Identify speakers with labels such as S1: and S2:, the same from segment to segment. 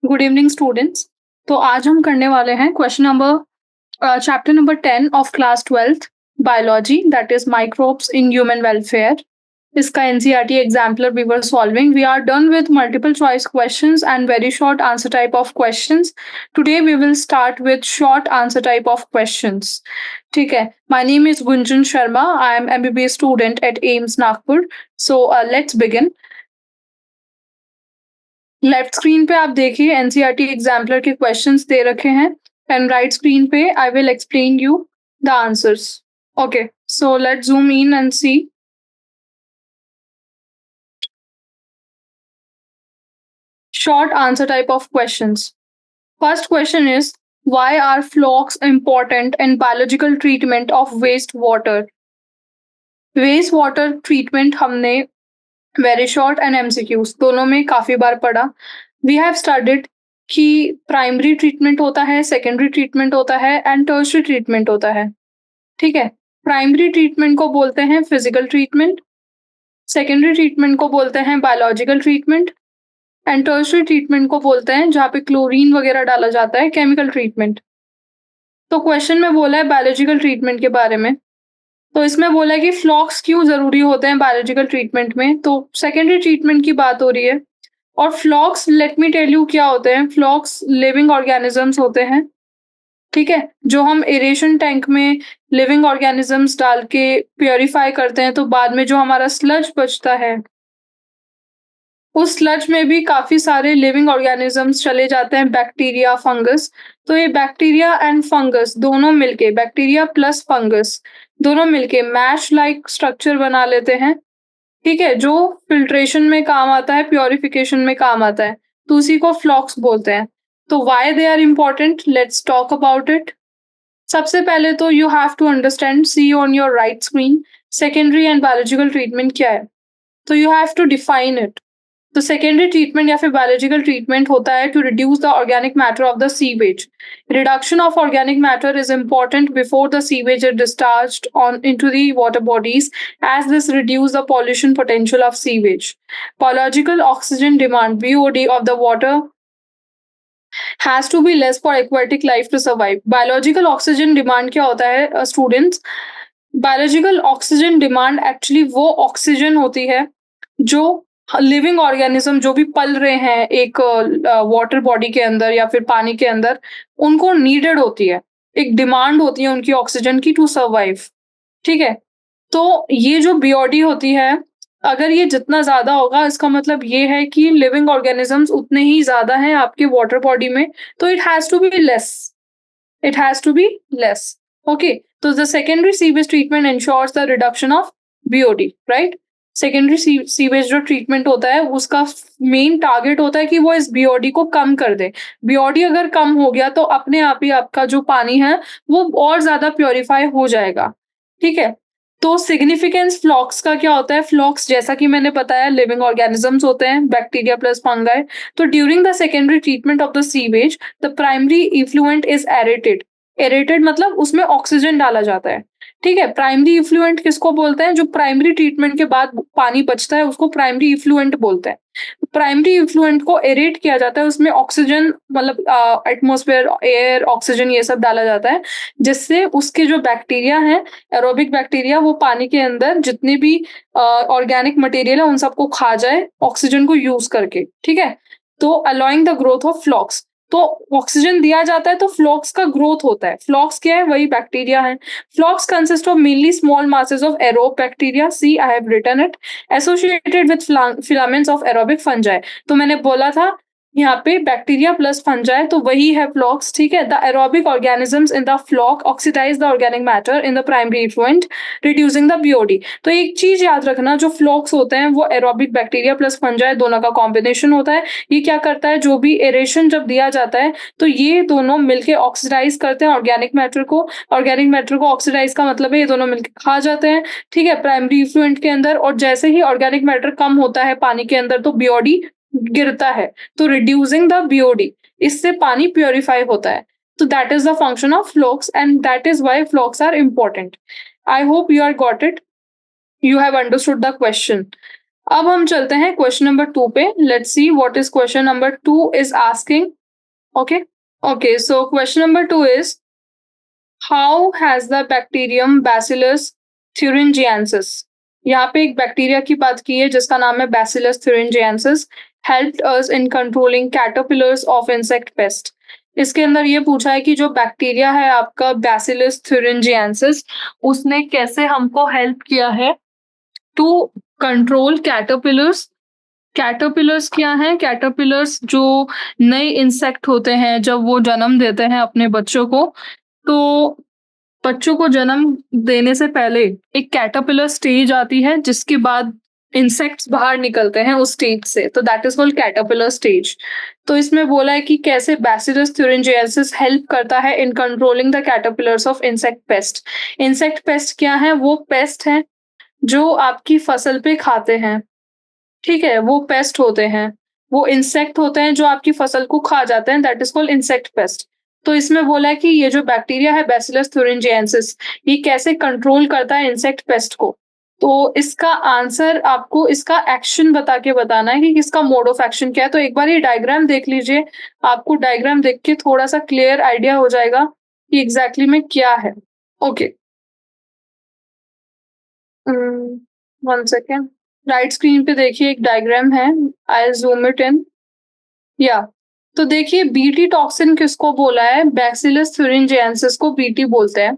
S1: Good evening students. तो आज हम करने वाले हैं chapter number 10 of class 12th biology, that is microbes in human welfare. इसका NCERT exemplar we were solving. We are done with multiple choice questions and very short answer type of questions. Today we will start with short answer type of questions. ठीक है, my name is Gunjan Sharma. I am MBBS student at AIIMS Nagpur. So let's begin. Left screen पे आप देखिए NCERT exemplar के questions दे रखे हैं and right screen पे I will explain you the answers. Okay, so let's zoom in and see. Short answer type of questions. First question is, why are flocks important in biological treatment of wastewater? Wastewater treatment हमने very short and MCQs दोनों में काफी बार पढ़ा। We have studied कि primary treatment होता है, secondary treatment होता है एंड टर्शियरी ट्रीटमेंट होता है। ठीक है, प्राइमरी ट्रीटमेंट को बोलते हैं फिजिकल ट्रीटमेंट, सेकेंडरी ट्रीटमेंट को बोलते हैं biological treatment and tertiary treatment को बोलते हैं जहाँ पे क्लोरीन वगैरह डाला जाता है, केमिकल ट्रीटमेंट। तो क्वेश्चन में बोला है बायोलॉजिकल ट्रीटमेंट के बारे में, तो इसमें बोला है कि फ्लॉक्स क्यों जरूरी होते हैं बायोलॉजिकल ट्रीटमेंट में। तो सेकेंडरी ट्रीटमेंट की बात हो रही है। और फ्लॉक्स, लेट मी टेल यू क्या होते हैं। फ्लॉक्स लिविंग ऑर्गेनिजम्स होते हैं, ठीक है, जो हम एरेशन टैंक में लिविंग ऑर्गेनिजम्स डाल के प्योरीफाई करते हैं, तो बाद में जो हमारा स्लज बचता है उस स्लज में भी काफी सारे लिविंग ऑर्गेनिजम्स चले जाते हैं, बैक्टीरिया, फंगस। तो ये बैक्टीरिया एंड फंगस दोनों मिलके, बैक्टीरिया प्लस फंगस दोनों मिलके मैश लाइक स्ट्रक्चर बना लेते हैं, ठीक है, जो फिल्ट्रेशन में काम आता है, प्योरिफिकेशन में काम आता है। तो उसी को फ्लॉक्स बोलते हैं। तो why they are important, let's talk about it. सबसे पहले तो you have to understand, see on your right screen, secondary and biological treatment क्या है। तो you have to define it. तो सेकेंडरी ट्रीटमेंट या फिर बायोलॉजिकल ट्रीटमेंट होता है to reduce the organic matter of the sewage. Reduction of organic matter is important before the sewage is discharged on into the water bodies, as this reduce the pollution potential of sewage. Biological oxygen demand, BOD, of the water has to be less for aquatic life to survive. Biological oxygen demand क्या होता है students? Biological oxygen demand actually वो oxygen होती है जो living organism जो भी पल रहे हैं एक वाटर बॉडी के अंदर या फिर पानी के अंदर, उनको नीडेड होती है, एक डिमांड होती है उनकी ऑक्सीजन की टू सर्वाइव। ठीक है, तो ये जो बीओडी होती है, अगर ये जितना ज्यादा होगा इसका मतलब ये है कि लिविंग ऑर्गेनिजम्स उतने ही ज्यादा हैं आपके वाटर बॉडी में, तो it has to be less, it has to be less. Okay, तो the secondary sewage treatment ensures the reduction of BOD, right. Secondary sewage जो ट्रीटमेंट होता है उसका मेन टारगेट होता है कि वो इस बीओडी को कम कर दे। बीओडी अगर कम हो गया तो अपने आप ही आपका जो पानी है वो और ज्यादा प्योरीफाई हो जाएगा। ठीक है, तो सिग्निफिकेंस फ्लॉक्स का क्या होता है। फ्लॉक्स जैसा कि मैंने बताया लिविंग ऑर्गेनिजम्स होते हैं, बैक्टीरिया प्लस फंगाई। तो during the secondary treatment of the sewage the primary effluent is aerated. Aerated मतलब उसमें ऑक्सीजन डाला जाता है। ठीक है, प्राइमरी इफ्लुएंट किसको बोलते हैं, जो प्राइमरी ट्रीटमेंट के बाद पानी बचता है उसको प्राइमरी इफ्लुएंट बोलते हैं। प्राइमरी इफ्लुएंट को एरेट किया जाता है, उसमें ऑक्सीजन मतलब एटमॉस्फेयर, एयर, ऑक्सीजन ये सब डाला जाता है, जिससे उसके जो बैक्टीरिया हैं, एरोबिक बैक्टीरिया, वो पानी के अंदर जितने भी ऑर्गेनिक मटेरियल है उन सबको खा जाए ऑक्सीजन को यूज करके। ठीक है, तो अलाउइंग द ग्रोथ ऑफ फ्लॉक्स। तो ऑक्सीजन दिया जाता है तो फ्लॉक्स का ग्रोथ होता है। फ्लॉक्स क्या है, वही बैक्टीरिया है। Flocs consist of mainly small masses of aerobe bacteria, see I have written it, associated with filaments of aerobic fungi। तो मैंने बोला था यहाँ पे बैक्टीरिया प्लस फंजाई, तो वही है फ्लॉक्स। ठीक है, the aerobic organisms in the floc oxidize the organic matter in the primary effluent, reducing the BOD. तो एक चीज याद रखना, जो फ्लॉक्स होते हैं वो एरोबिक बैक्टीरिया प्लस फंजाई दोनों का कॉम्बिनेशन होता है। ये क्या करता है, जो भी एरेशन जब दिया जाता है तो ये दोनों मिलके ऑक्सीडाइज करते हैं ऑर्गेनिक मैटर को। ऑर्गेनिक मैटर को ऑक्सीडाइज का मतलब है ये दोनों मिलकर खा जाते हैं, ठीक है, प्राइमरी इफ्लुएंट के अंदर। और जैसे ही ऑर्गेनिक मैटर कम होता है पानी के अंदर तो बीओडी गिरता है, तो रिड्यूसिंग द बीओडी, इससे पानी प्योरीफाई होता है। तो that is the function of flocs and that is why flocs are important. I hope you are got it, you have understood the question. अब हम चलते हैं क्वेश्चन नंबर 2 पे। Let's see what is question number 2 is asking. Okay? Okay, so question number 2 is, how has the bacterium Bacillus thuringiensis, यहाँ पे एक bacteria की बात की है जिसका नाम है Bacillus thuringiensis, helped us in controlling caterpillars of insect pest. इसके अंदर ये पूछा है कि जो बैक्टीरिया है आपका Bacillus thuringiensis, उसने कैसे हमको हेल्प किया है टू कंट्रोल कैटरपिलर्स। कैटरपिलर्स क्या हैं? कैटरपिलर्स जो नए इंसेक्ट होते हैं जब वो जन्म देते हैं अपने बच्चों को, तो बच्चों को जन्म देने से पहले एक कैटरपिलर स्टेज आती है जिसके बाद इंसेक्ट्स बाहर निकलते हैं उस स्टेज से, तो that is called caterpillar stage. तो इसमें बोला है कि कैसे बैसिलस thuringiensis हेल्प करता है in controlling the caterpillars of insect pest. Insect pest क्या है? वो पेस्ट है जो आपकी फसल पे खाते हैं, ठीक है? वो पेस्ट होते हैं, वो इंसेक्ट होते हैं जो आपकी फसल को खा जाते हैं, that is called insect pest. तो इसमें बोला है कि ये जो बैक्टीरिया है बैसिलस thuringiensis, ये कैसे कंट्रोल करता है इंसेक्ट पेस्ट को। तो इसका आंसर आपको इसका एक्शन बता के बताना है कि इसका मोड ऑफ एक्शन क्या है। तो एक बार ये डायग्राम देख लीजिए, आपको डायग्राम देख के थोड़ा-सा क्लियर आइडिया हो जाएगा कि एग्ज़ैक्टली में क्या है। ओके। उम, 1 सेकंड। राइट स्क्रीन पे देखिए एक डायग्राम है, आई ज़ूम इट इन। या तो देखिए बीटी टॉक्सिन किसको बोला है? बैसिलस thuringiensis को बीटी बोलते हैं।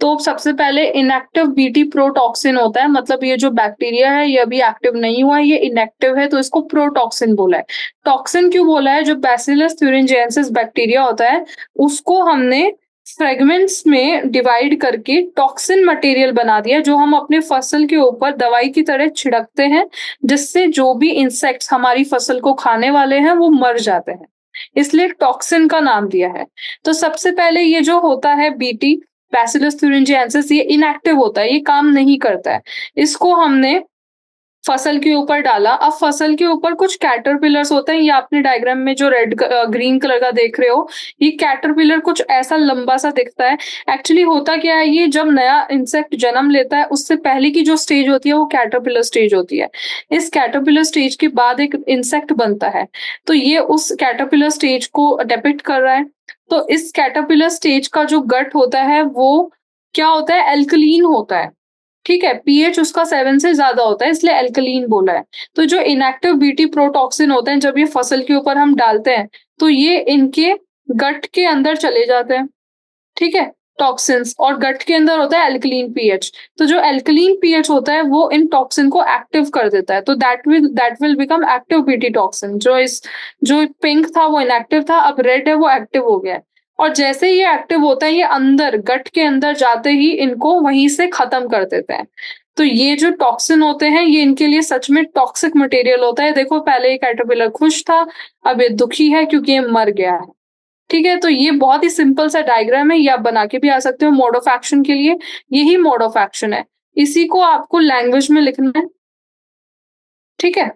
S1: तो सबसे पहले इनएक्टिव बीटी प्रोटॉक्सिन होता है, मतलब ये जो बैक्टीरिया है ये अभी एक्टिव नहीं हुआ है, ये इनएक्टिव है, तो इसको प्रोटॉक्सिन बोला है। टॉक्सिन क्यों बोला है? जो बैसिलस thuringiensis बैक्टीरिया होता है उसको हमने फ्रेगमेंट्स में डिवाइड करके टॉक्सिन मटेरियल बना दिया जो हम अपने फसल के ऊपर दवाई की तरह छिड़कते हैं, जिससे जो भी इंसेक्ट्स हमारी फसल को खाने वाले हैं वो मर जाते हैं। इसलिए टॉक्सिन का नाम दिया है। तो सबसे पहले ये जो होता है बीटी बैसिलस thuringiensis, ये इनएक्टिव होता है, ये काम नहीं करता है। इसको हमने फसल के ऊपर डाला। अब फसल के ऊपर कुछ कैटरपिलर्स होते हैं, ये आपने डायग्राम में जो ग्रीन कलर का देख रहे हो, ये कैटरपिलर कुछ ऐसा लंबा-सा दिखता है। एक्चुअली होता क्या है, ये जब नया इंसेक्ट जन्म लेता है, उससे पहले की जो स्टेज होती है, वो कैटरपिलर स्टेज होती है। इस कैटरपिलर स्टेज के बाद एक इंसेक्ट बनता है, तो ये उस कैटरपिलर स्टेज को डिपिक्ट कर रहा है। तो इस कैटरपिलर स्टेज का जो गट होता है, वो क्या होता है? अल्कलीन होता है। ठीक है, पीएच उसका 7 से ज़्यादा होता है, इसलिए अल्कलीन बोला है। तो जो इनएक्टिव बीटी प्रोटॉक्सिन होते हैं, जब ये फसल के ऊपर हम डालते हैं, तो ये इनके गट के अंदर चले जाते हैं, ठीक है? टॉक्सिन्स, और गट के अंदर होता है अल्कलीन पीएच। तो जो अल्कलीन पीएच होता है, वो इन टॉक्सिन को एक्टिव कर देता है, तो that will become active BT toxin. जो पिंक था वो इनएक्टिव था, अब रेड है वो एक्टिव हो गया है। और जैसे ही ये एक्टिव होता है, ये अंदर गट के अंदर जाते ही इनको वहीं से खत्म कर देते हैं। तो ये जो टॉक्सिन होते हैं, ये इनके लिए सच में टॉक्सिक मटेरियल होता है। देखो पहले ये कैटरपिलर खुश था, अब ये दुखी है क्योंकि ये मर गया है। ठीक है? तो ये बहुत ही सिंपल सा डायग्राम है, ये आप बना के भी आ सकते हो मोड ऑफ एक्शन के लिए। यही मोड ऑफ एक्शन है। इसी को आपको लैंग्वेज में लिखना है, ठीक है?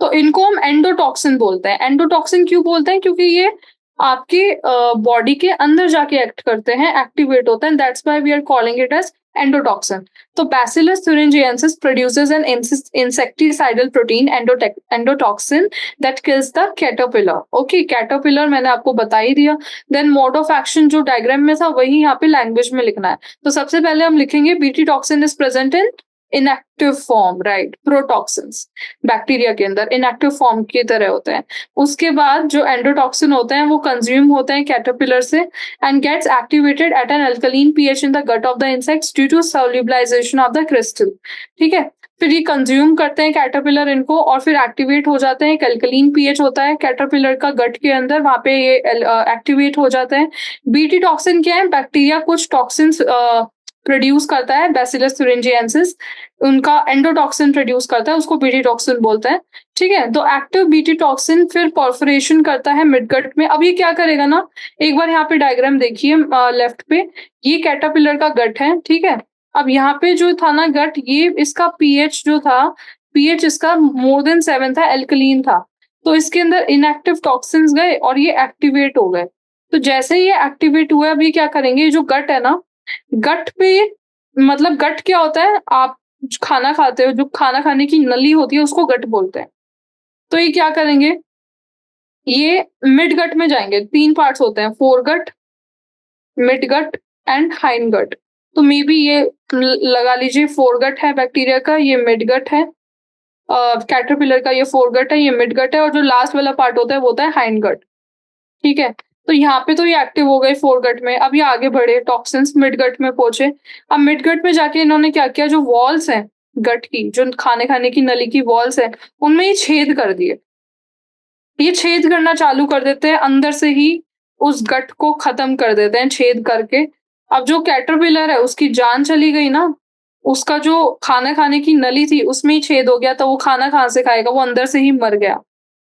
S1: तो इनको हम एंडोटॉक्सिन बोलते हैं। एंडोटॉक्सिन क्यों बोलते हैं? क्योंकि ये आपके बॉडी के अंदर जाके एक्ट करते हैं, एक्टिवेट होते हैं, that's why we are calling it as endotoxin. तो bacillus thuringiensis produces an insecticidal protein endotoxin that kills the caterpillar. Okay, caterpillar मैंने आपको बता ही दिया। देन मोड ऑफ एक्शन जो डायग्राम में था वही यहाँ पे लैंग्वेज में लिखना है। तो सबसे पहले हम लिखेंगे BT toxin is present in inactive form, right? Protoxins bacteria के अंदर इनएक्टिव फॉर्म की तरह होते हैं। उसके बाद जो एंडोटॉक्सिन होते हैं वो कंज्यूम होते हैं कैटरपिलर से and gets activated at an alkaline pH in the gut of the insects due to solubilization of the crystal. ठीक है? फिर ये कंज्यूम करते हैं कैटरपिलर इनको और फिर एक्टिवेट हो जाते हैं। एक अल्कलीन पीएच होता है कैटरपिलर का गट के अंदर, वहां पे ये एक्टिवेट हो जाते हैं। बीटी टॉक्सिन क्या है? बैक्टीरिया कुछ टॉक्सिन्स प्रोड्यूस करता है, बैसिलस thuringiensis उनका एंडोटॉक्सिन प्रोड्यूस करता है, उसको बीटी टॉक्सिन बोलते हैं। ठीक है? तो एक्टिव बीटी टॉक्सिन फिर परफोरेशन करता है मिडगट में। अब ये क्या करेगा ना, एक बार यहाँ पे डायग्राम देखिए लेफ्ट पे, ये कैटरपिलर का गट है, ठीक है? अब यहाँ पे जो था ना गट, ये इसका पीएच जो था, पीएच इसका मोर देन 7 था, अल्कलीन था। तो इसके अंदर इनएक्टिव टॉक्सिन्स गए और ये एक्टिवेट हो गए। तो जैसे ही ये एक्टिवेट हुए, अब ये क्या करेंगे, ये जो गट है ना, गट पे, मतलब गट क्या होता है? आप खाना खाते हो, जो खाना खाने की नली होती है उसको गट बोलते हैं। तो ये क्या करेंगे, ये मिडगट में जाएँगे, 3 पार्ट्स होते हैं, फोरगट, मिडगट एंड हाइंडगट। तो मे बी ये लगा लीजिए फोरगट है बैक्टीरिया का, ये मिडगट है, कैटरपिलर का ये फोरगट है, ये मिडगट है और जो लास्ट वाला पार्ट होता है वो होता है हाइंडगट, ठीक है? तो यहाँ पे तो ये एक्टिव हो गए फोरगट में, अब ये आगे बढ़े, टॉक्सिन्स मिडगट में पहुँचे। अब मिडगट में जाके इन्होंने क्या किया, जो वॉल्स हैं गट की, जो खाने-खाने की नली की वॉल्स हैं, उनमें ये छेद कर दिए। ये छेद करना चालू कर देते हैं, अंदर से ही उस गट को खत्म कर देते हैं छेद करके। अब जो कैटरपिलर है उसकी जान चली गई ना, उसका जो खाना खाने की नली थी उसमें ही छेद हो गया, तो वो खाना कहाँ से खाएगा, वो अंदर से ही मर गया।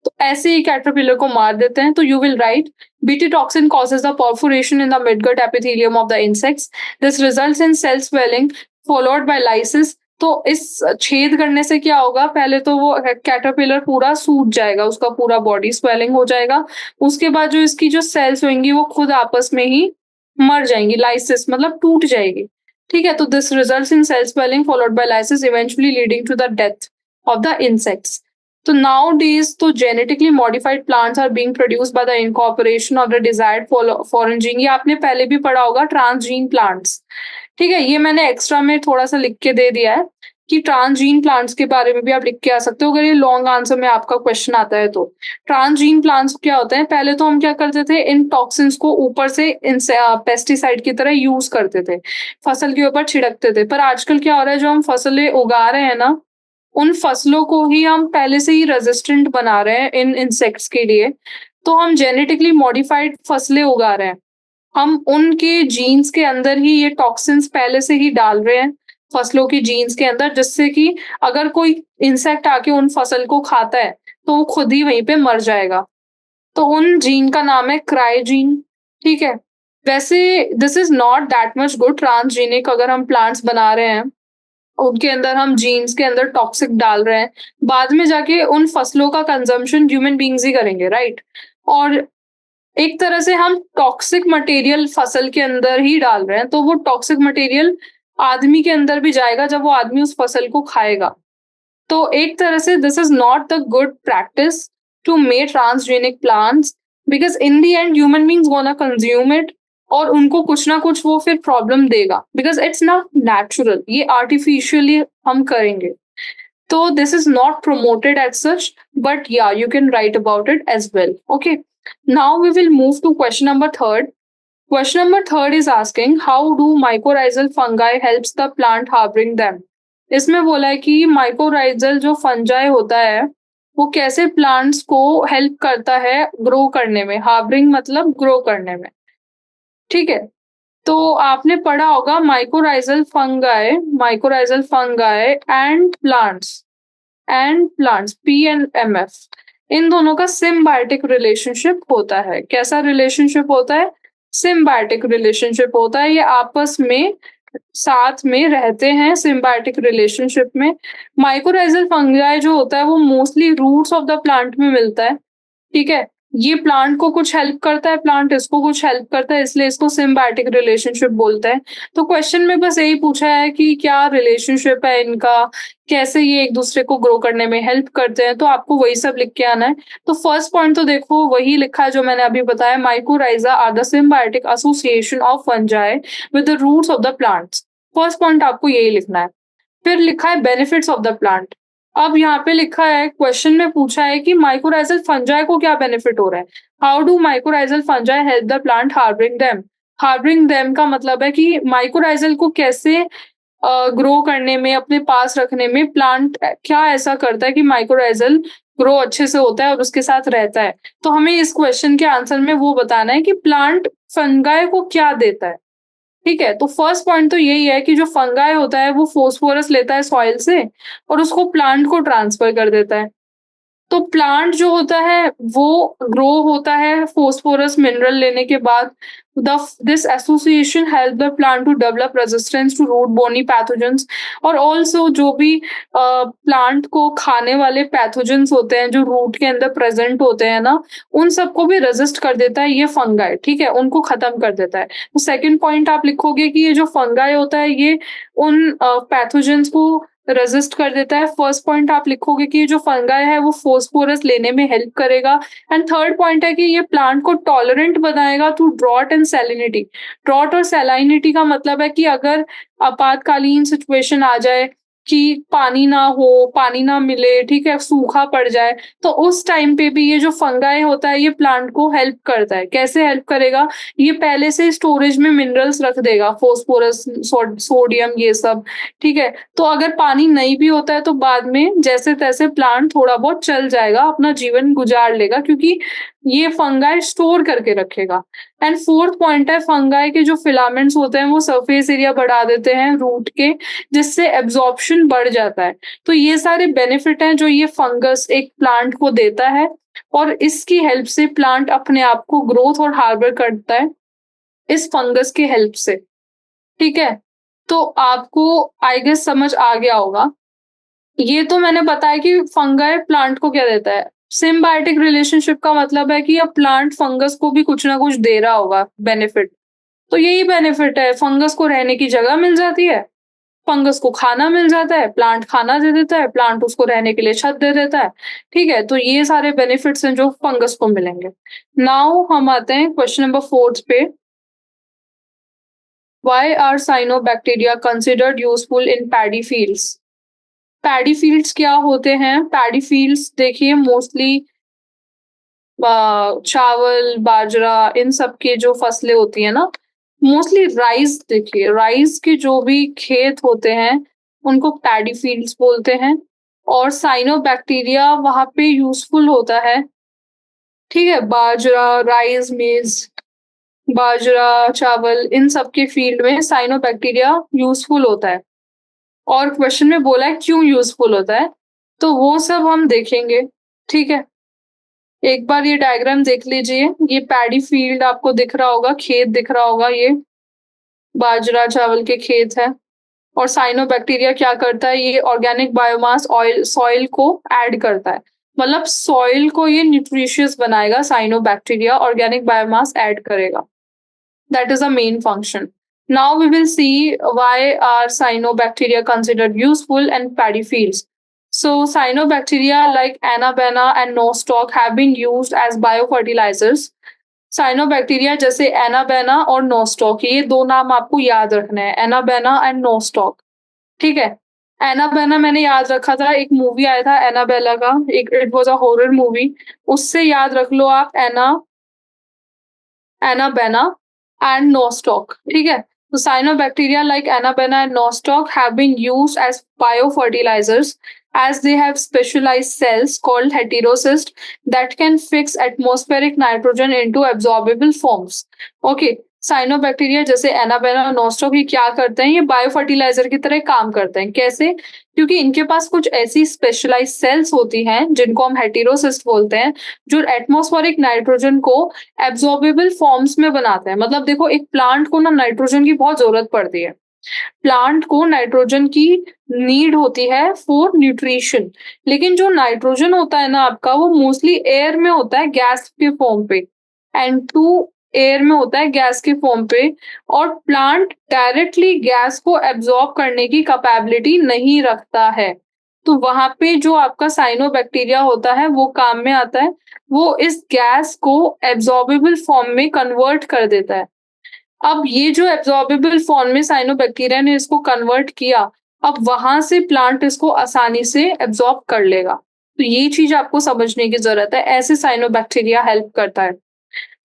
S1: तो ऐसे ही कैटरपिलर को मार देते हैं। तो you will write BT toxin causes the perforation in the midgut epithelium of the insects. This results in cell swelling followed by lysis. तो इस छेद करने से क्या होगा, पहले तो वो कैटरपिलर पूरा सूज जाएगा, उसका पूरा बॉडी स्वेलिंग हो जाएगा। उसके बाद जो इसकी जो सेल्स होंगी वो खुद आपस में ही मर जाएंगी, लाइसिस मतलब टूट जाएगी। ठीक है, तो this results in cell swelling followed by lysis eventually leading to the death of the insects. तो nowadays तो genetically modified plants are being produced by the incorporation of the desired foreign gene। ये आपने पहले भी पढ़ा होगा, transgene plants. ठीक है, ये मैंने एक्स्ट्रा में थोड़ा सा लिख के दे दिया है कि ट्रांसजीन प्लांट्स के बारे में भी आप लिख के आ सकते हो अगर ये लॉन्ग आंसर में आपका क्वेश्चन आता है तो। ट्रांसजीन प्लांट्स क्या होते हैं, पहले तो हम क्या करते थे, इन टॉक्सिन्स को ऊपर से पेस्टिसाइड की तरह यूज करते थे, फसल के ऊपर छिड़कते थे। पर आजकल क्या हो रहा है, जो हम फसलें उगा रहे हैं ना, उन फसलों को ही हम पहले से ही रेजिस्टेंट बना रहे हैं इन इंसेक्ट्स के लिए। तो हम जेनेटिकली मॉडिफाइड फसलें उगा रहे हैं, हम उनके जीन्स के अंदर ही ये टॉक्सिन्स पहले से ही डाल रहे हैं फसलों की जीन्स के अंदर, जिससे कि अगर कोई इंसेक्ट आके उन फसल को खाता है तो वो खुद ही वहीं पे मर जाएगा। तो उन जीन का नाम है क्राइजीन। ठीक है, वैसे this is not that much good transgenic. अगर हम प्लांट्स बना रहे हैं, उनके अंदर हम जीन्स के अंदर टॉक्सिक डाल रहे हैं, बाद में जाके उन फसलों का कंजम्पशन ह्यूमन बींग्स ही करेंगे, राइट? और एक तरह से हम टॉक्सिक मटेरियल फसल के अंदर ही डाल रहे हैं, तो वो टॉक्सिक मटेरियल आदमी के अंदर भी जाएगा जब वो आदमी उस फसल को खाएगा। तो एक तरह से this is not the good practice to make transgenic plants, because in the end human beings gonna consume it और उनको कुछ ना कुछ वो फिर प्रॉब्लम देगा, बिकॉज इट्स नॉट नेचुरल, ये आर्टिफिशियली हम करेंगे। तो this is not promoted as such, but yeah, you can write about it as well. Okay. Now we will move to question number third. Question number third is asking how do mycorrhizal fungi helps the plant harboring them? इसमें बोला है कि mycorrhizal जो fungi होता है वो कैसे plants को help करता है grow करने में, harboring मतलब grow करने में। ठीक है, तो आपने पढ़ा होगा mycorrhizal fungi and plants PNMF, इन दोनों का सिम्बायोटिक रिलेशनशिप होता है। कैसा रिलेशनशिप होता है? सिम्बायोटिक रिलेशनशिप होता है, ये आपस में साथ में रहते हैं सिम्बायोटिक रिलेशनशिप में। माइकोराइजल फंगाई जो होता है वो mostly roots of the plant में मिलता है। ठीक है, ये प्लांट को कुछ हेल्प करता है, प्लांट इसको कुछ हेल्प करता है, इसलिए इसको सिम्बायोटिक रिलेशनशिप बोलते हैं। तो क्वेश्चन में बस यही पूछा है कि क्या रिलेशनशिप है इनका, कैसे ये एक दूसरे को ग्रो करने में हेल्प करते हैं, तो आपको वही सब लिख के आना है। तो फर्स्ट पॉइंट तो देखो वही लिखा है जो मैंने अभी बताया, mycorrhiza are the symbiotic association of fungi with the roots of the plants. First point आपको यही लिखना है। फिर लिखा है बेनिफिट्स ऑफ द प्लांट। अब यहाँ पे लिखा है, क्वेश्चन में पूछा है कि माइकोराइजल फंजाई को क्या बेनिफिट हो रहा है। How do mycorrhizal fungi help the plant harbouring them. Harbouring them का मतलब है कि माइकोराइजल को कैसे ग्रो करने में, अपने पास रखने में प्लांट क्या ऐसा करता है कि माइकोराइजल ग्रो अच्छे से होता है और उसके साथ रहता है। तो हमें इस क्वेश्चन के आंसर में वो बताना है कि प्लांट फंगाई को क्या देता है। ठीक है, तो फर्स्ट पॉइंट तो यही है कि जो फंगाई होता है वो फोस्फोरस लेता है सॉइल से और उसको प्लांट को ट्रांसफर कर देता है। तो प्लांट जो होता है वो ग्रो होता है फोस्फोरस मिनरल लेने के बाद। This association help the plant to develop resistance to root borne pathogens, और ऑल्सो जो भी प्लांट को खाने वाले पैथोजेंस होते हैं जो रूट के अंदर प्रेजेंट होते हैं ना, उन सबको भी रेजिस्ट कर देता है ये फंगाई। ठीक है, उनको खत्म कर देता है। तो सेकंड पॉइंट आप लिखोगे कि ये जो फंगाई होता है ये उन पैथोजेंस को रेज़िस्ट कर देता है। फर्स्ट पॉइंट आप लिखोगे कि ये जो फंगाई है वो फास्फोरस लेने में हेल्प करेगा। एंड थर्ड पॉइंट है कि ये प्लांट को टॉलरेंट बनाएगा to drought and salinity. Drought और सैलिनिटी का मतलब है कि अगर आपातकालीन सिचुएशन आ जाए कि पानी ना हो, पानी ना मिले, ठीक है, सूखा पड़ जाए, तो उस टाइम पे भी ये जो फंगाई होता है ये प्लांट को हेल्प करता है। कैसे हेल्प करेगा? ये पहले से स्टोरेज में मिनरल्स रख देगा, फास्फोरस, सोडियम, ये सब, ठीक है? तो अगर पानी नहीं भी होता है तो बाद में जैसे-तैसे प्लांट थोड़ा बहुत चल जाएगा, अपना जीवन गुज़ार लेगा, क्योंकि ये फंगाई स्टोर करके रखेगा। एंड फोर्थ पॉइंट है, फंगाई के जो फिलामेंट्स होते हैं वो सरफेस एरिया बढ़ा देते हैं रूट के, जिससे एब्ज़ॉर्प्शन बढ़ जाता है। तो ये सारे बेनिफिट हैं जो ये फंगस एक प्लांट को देता है, और इसकी हेल्प से प्लांट अपने आप को ग्रोथ और हार्बर करता है, इस फंगस की हेल्प से, ठीक है? तो आपको आई गेस समझ आ गया होगा। ये तो मैंने बताया कि फंगाई प्लांट को क्या देता है। सिम्बायोटिक रिलेशनशिप का मतलब है कि अब प्लांट फंगस को भी कुछ ना कुछ दे रहा होगा बेनिफिट। तो यही बेनिफिट है, फंगस को रहने की जगह मिल जाती है, फंगस को खाना मिल जाता है, प्लांट खाना दे देता है, प्लांट उसको रहने के लिए छत दे देता है, ठीक है? तो ये सारे बेनिफिट्स हैं जो फंगस को मिलेंगे। नाउ हम आते हैं क्वेश्चन नंबर 4 पे। Why are cyanobacteria considered useful in paddy fields? Paddy fields क्या होते हैं? पैडी फील्ड्स देखिए मोस्टली चावल, बाजरा, इन सब की जो फसलें होती है ना, मोस्टली राइस, देखिए राइस के जो भी खेत होते हैं उनको पैडी फील्ड्स बोलते हैं, और साइनोबैक्टीरिया वहाँ पे यूज़फुल होता है, ठीक है? बाजरा, राइस, मेज़, बाजरा, चावल, इन सब के फील्ड में साइनोबैक्टीरिया यूज़फुल होता है। और क्वेश्चन में बोला है क्यों यूज़फुल होता है, तो वो सब हम देखेंगे, ठीक है? एक बार ये डायग्राम देख लीजिए, ये पैडी फील्ड आपको दिख रहा होगा, खेत दिख रहा होगा, ये बाजरा, चावल के खेत है। और साइनोबैक्टीरिया क्या करता है, ये ऑर्गेनिक बायोमास ऑयल सॉइल को ऐड करता है। मतलब सॉइल को ये न्यूट्रिशियस बनाएगा, साइनोबैक्टीरिया ऑर्गेनिक बायोमास ऐड करेगा। That is a main function. Now we will see why are cyanobacteria considered useful in paddy fields. So cyanobacteria like Anabaena and Nostoc have been used as biofertilizers. Cyanobacteria जैसे Anabaena और Nostoc, ये दो नाम आपको याद रखने हैं, Anabaena and Nostoc, ठीक है? Anabaena मैंने याद रखा था, एक मूवी आया था एनाबेला का, एक it was a horror movie, उससे याद रख लो आप Anabaena and Nostoc, ठीक है? So cyanobacteria like Anabaena and Nostoc have been used as biofertilizers, as they have specialized cells called heterocysts that can fix atmospheric nitrogen into absorbable forms. Okay, cyanobacteria जैसे anabaena और Nostoc ये क्या करते हैं, ये bio fertiliser की तरह काम करते हैं। कैसे? क्योंकि इनके पास कुछ ऐसी स्पेशलाइज्ड सेल्स होती हैं जिनको हम हेटेरोसिस्ट बोलते हैं, जो एटमॉस्फेरिक नाइट्रोजन को एब्जॉर्बेबल फॉर्म्स में बनाते हैं। मतलब देखो, एक प्लांट को ना नाइट्रोजन की बहुत जरूरत पड़ती है, प्लांट को नाइट्रोजन की नीड होती है फॉर न्यूट्रिशन, लेकिन जो नाइट्रोजन होता है ना आपका, वो मोस्टली एयर में होता है, गैस के फॉर्म पे, N2 एयर में होता है गैस के फॉर्म पे, और प्लांट डायरेक्टली गैस को एब्जॉर्ब करने की कैपेबिलिटी नहीं रखता है। तो वहां पे जो आपका साइनोबैक्टीरिया होता है वो काम में आता है, वो इस गैस को एब्जॉर्बेबल फॉर्म में कन्वर्ट कर देता है। अब ये जो एब्जॉर्बेबल फॉर्म में साइनोबैक्टीरिया ने इसको कन्वर्ट किया, अब वहां से प्लांट इसको आसानी से एब्जॉर्ब कर लेगा। तो ये चीज आपको समझने की जरूरत है, ऐसे साइनोबैक्टीरिया हेल्प करता है।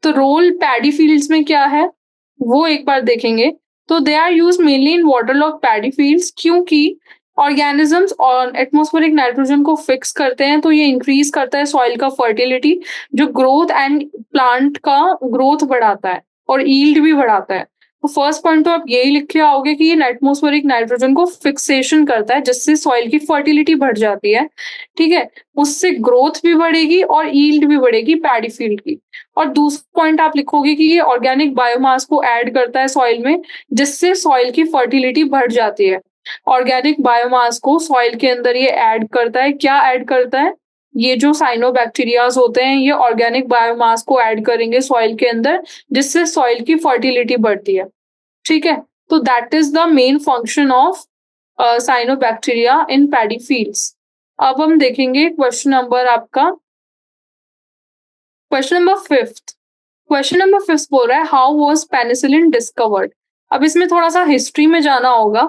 S1: तो रोल पैडी फील्ड्स में क्या है वो एक बार देखेंगे। तो they are use mainly in waterlog paddy fields, क्योंकि ऑर्गेनिजम्स और एटमॉस्फेरिक नाइट्रोजन को फिक्स करते हैं, तो ये इंक्रीज करता है सॉइल का फर्टिलिटी, जो ग्रोथ एंड प्लांट का ग्रोथ बढ़ाता है और ईल्ड भी बढ़ाता है। तो फर्स्ट पॉइंट तो आप यही लिख के आओगे कि ये एटमॉस्फेरिक नाइट्रोजन को फिक्सेशन करता है, जिससे सॉइल की फर्टिलिटी बढ़ जाती है, ठीक है? उससे ग्रोथ भी बढ़ेगी और ईल्ड भी बढ़ेगी पैडी फील्ड की। और दूसरा पॉइंट आप लिखोगे कि ये ऑर्गेनिक बायोमास को ऐड करता है सॉइल में, जिससे सॉइल की फर्टिलिटी बढ़ जाती है। ऑर्गेनिक बायोमास को सॉइल के अंदर ये ऐड करता है, क्या ऐड करता है? ये जो साइनोबैक्टीरियाज होते हैं ये ऑर्गेनिक बायोमास को ऐड करेंगे सॉइल के अंदर, जिससे सॉइल की फर्टिलिटी बढ़ती है, ठीक है? तो that is the main function of cyanobacteria in paddy fields. अब हम देखेंगे क्वेश्चन नंबर आपका, question number 5th। Question number 5 बोल रहा है हाउ वाज पेनिसिलिन डिस्कवर्ड। अब इसमें थोड़ा-सा हिस्ट्री में जाना होगा,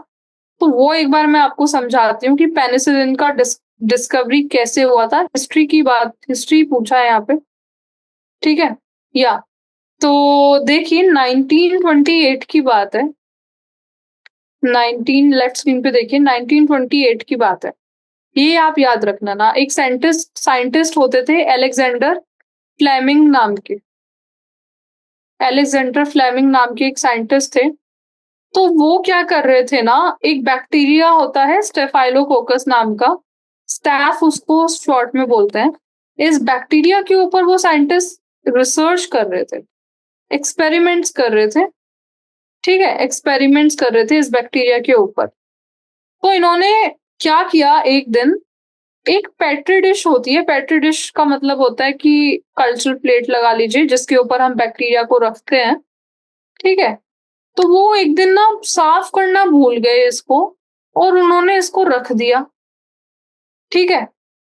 S1: तो वो एक बार मैं आपको समझाती हूँ कि पेनिसिलिन का डिस्कवरी कैसे हुआ था। हिस्ट्री पूछा है यहाँ पे, ठीक है? या तो देखिए 1928 की बात है। 19 लेफ्ट स्क्रीन पे देखिए 1928 की बात है। ये आप याद रखना ना, एक साइंटिस्ट होते थे अलेक्जेंडर फ्लेमिंग नाम के। अलेक्जेंडर फ्लेमिंग नाम के एक साइंटिस्ट थे। तो वो क्या कर रहे थे ना, एक बैक्टीरिया होता है स्टेफाइलोकोकस नाम का, स्टैफ उसको शॉर्ट में बोलते हैं। इस बैक्टीरिया के ऊपर वो साइंटिस्ट रिसर्च कर रहे थे, एक्सपेरिमेंट्स कर रहे थे, ठीक है? एक्सपेरिमेंट्स कर रहे थे इस बैक्टीरिया के ऊपर। तो इन्होंने क्या किया, एक दिन एक पेट्री डिश होती है, पेट्री डिश का मतलब होता है कि कल्चरल प्लेट लगा लीजिए जिसके ऊपर हम बैक्टीरिया को रखते हैं, ठीक है? तो वो एक दिन ना साफ करना भूल गए इसको और उन्होंने इसको रख दिया, ठीक है?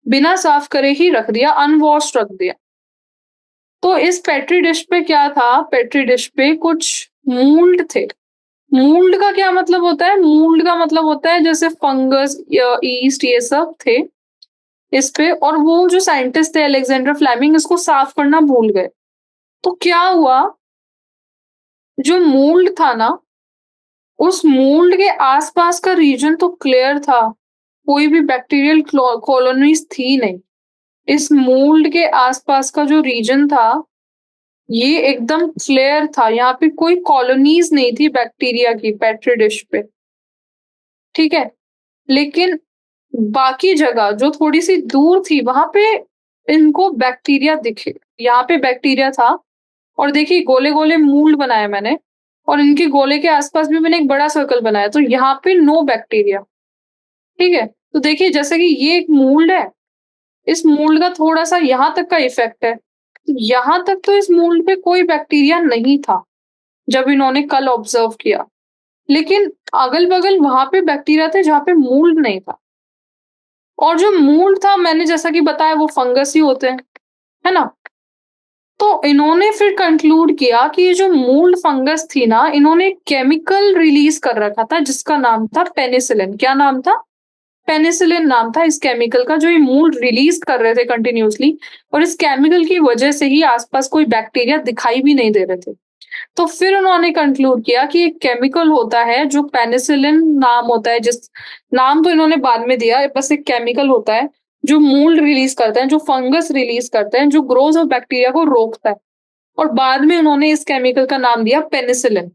S1: बिना साफ करे ही रख दिया, अनवॉश्ड रख दिया। तो इस पेट्री डिश पे क्या था, पेट्री डिश पे कुछ मूल्ड थे। मूल्ड का क्या मतलब होता है? मूल्ड का मतलब होता है जैसे फंगस या ईस्ट, ये सब थे इस पे। और वो जो साइंटिस्ट थे अलेक्जेंडर फ्लेमिंग इसको साफ करना भूल गए। तो क्या हुआ, जो मोल्ड था ना, उस मोल्ड के आसपास का रीजन तो क्लियर था, कोई भी बैक्टीरियल कॉलोनीज थी नहीं। इस मोल्ड के आसपास का जो रीजन था ये एकदम क्लियर था, यहाँ पे कोई कॉलोनीज नहीं थी बैक्टीरिया की पेट्री डिश पे, ठीक है? लेकिन बाकी जगह जो थोड़ी सी दूर थी वहां पे इनको बैक्टीरिया दिखे। यहाँ पे बैक्टीरिया था और देखिए गोले गोले मूल्ड बनाए मैंने, और इनके गोले के आसपास भी मैंने एक बड़ा सर्कल बनाया, तो यहाँ पे नो बैक्टीरिया, ठीक है? तो देखिए जैसे कि ये एक मूल्ड है, इस मूल्ड का थोड़ा सा यहाँ तक का इफेक्ट है, यहाँ तक तो इस मूल्ड पे कोई बैक्टीरिया नहीं था जब इन्होंने कल ऑब्जर्व किया। लेकिन अगल बगल वहां पे बैक्टीरिया थे जहाँ पे मूल्ड नहीं था। और जो मूल्ड था मैंने जैसा कि बताया वो फंगस ही होते हैं, है ना? तो इन्होंने फिर कंक्लूड किया कि ये जो मूल्ड फंगस थी ना, इन्होंने केमिकल रिलीज कर रखा था जिसका नाम था पेनिसिलिन। क्या नाम था? पेनिसिलिन नाम था इस केमिकल का, जो ये मूल्ड रिलीज कर रहे थे कंटिन्यूअसली। और इस केमिकल की वजह से ही आसपास कोई बैक्टीरिया दिखाई भी नहीं दे रहे थे। तो फिर उन्होंने कंक्लूड किया कि एक केमिकल होता है जो पेनिसिलिन नाम होता है, जिस नाम तो इन्होंने बाद में दिया, बस एक केमिकल होता है जो मूल्ड रिलीज करता है, जो फंगस रिलीज करता है, जो ग्रोथ ऑफ बैक्टीरिया को रोकता है। और बाद में उन्होंने इस केमिकल का नाम दिया penicillin,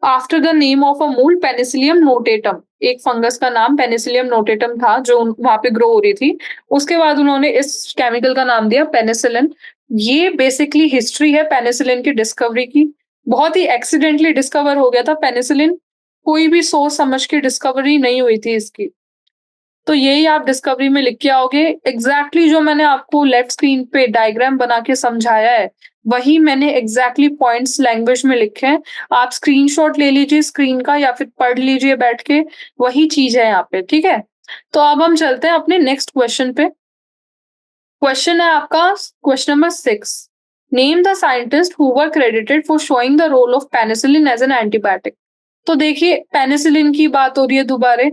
S1: after the name of a mould Penicillium notatum. एक फंगस का नाम पेनिसिलियम नोटेटम था जो वहां पे ग्रो हो रही थी। उसके बाद उन्होंने इस केमिकल का नाम दिया पेनिसिलिन। ये बेसिकली हिस्ट्री है पेनिसिलिन की डिस्कवरी की। बहुत ही एक्सीडेंटली डिस्कवर हो गया था पेनिसिलिन, कोई भी सोच समझ के डिस्कवरी नहीं हुई थी इसकी। तो यही आप डिस्कवरी में लिख के आओगे। एग्जैक्टली जो मैंने आपको लेफ्ट स्क्रीन पे डायग्राम बना के समझाया है, वही मैंने एग्जैक्टली पॉइंट्स लैंग्वेज में लिखे हैं। आप स्क्रीनशॉट ले लीजिए स्क्रीन का या फिर पढ़ लीजिए बैठ के, वही चीज है यहाँ पे, ठीक है? तो अब हम चलते हैं अपने नेक्स्ट क्वेश्चन पे। क्वेश्चन है आपका question number 6। Name the scientist who were credited for showing the role of penicillin as an antibiotic. तो देखिए पेनिसिलिन की बात हो रही है दोबारा।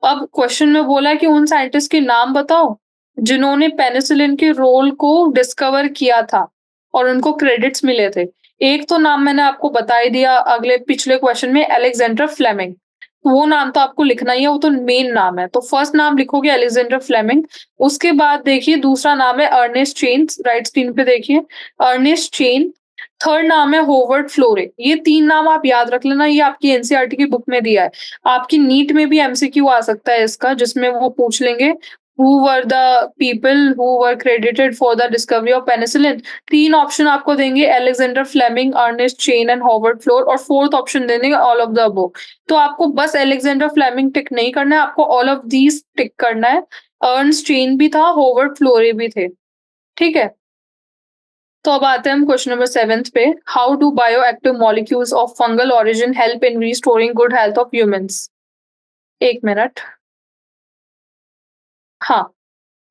S1: अब क्वेश्चन में बोला है कि उन साइंटिस्ट के नाम बताओ जिन्होंने पेनिसिलिन के रोल को डिस्कवर किया था और उनको क्रेडिट्स मिले थे। एक तो नाम मैंने आपको बता ही दिया अगले पिछले क्वेश्चन में, अलेक्जेंडर फ्लेमिंग। वो नाम तो आपको लिखना ही है, वो तो मेन नाम है। तो फर्स्ट नाम लिखोगे अलेक्जेंडर फ्लेमिंग। उसके बाद देखिए दूसरा नाम है अर्नेस्ट चेन, राइट स्क्रीन पे देखिए अर्नेस्ट चेन। थर्ड नाम है होवर्ड फ्लोरे। ये 3 नाम आप याद रख लेना, ये आपकी एनसीईआरटी की बुक में दिया है। आपकी नीट में भी एमसीक्यू आ सकता है इसका, जिसमें वो पूछ लेंगे who were the people who were credited for the discovery of penicillin. 3 option आपको देंगे, Alexander Fleming, Ernest Chain and Howard Florey, और फोर्थ ऑप्शन दे देंगे ऑल ऑफ द अबव। तो आपको बस अलेक्जेंडर फ्लेमिंग टिक नहीं करना है, आपको ऑल ऑफ दीज टिक करना है। अर्नेस्ट चेन भी था, होवर्ड फ्लोरे भी थे, ठीक है? तो अब आते हैं हम क्वेश्चन नंबर 7 पे। How do bio active molecules of fungal origin help in restoring good health of humans. 1 minute. हाँ,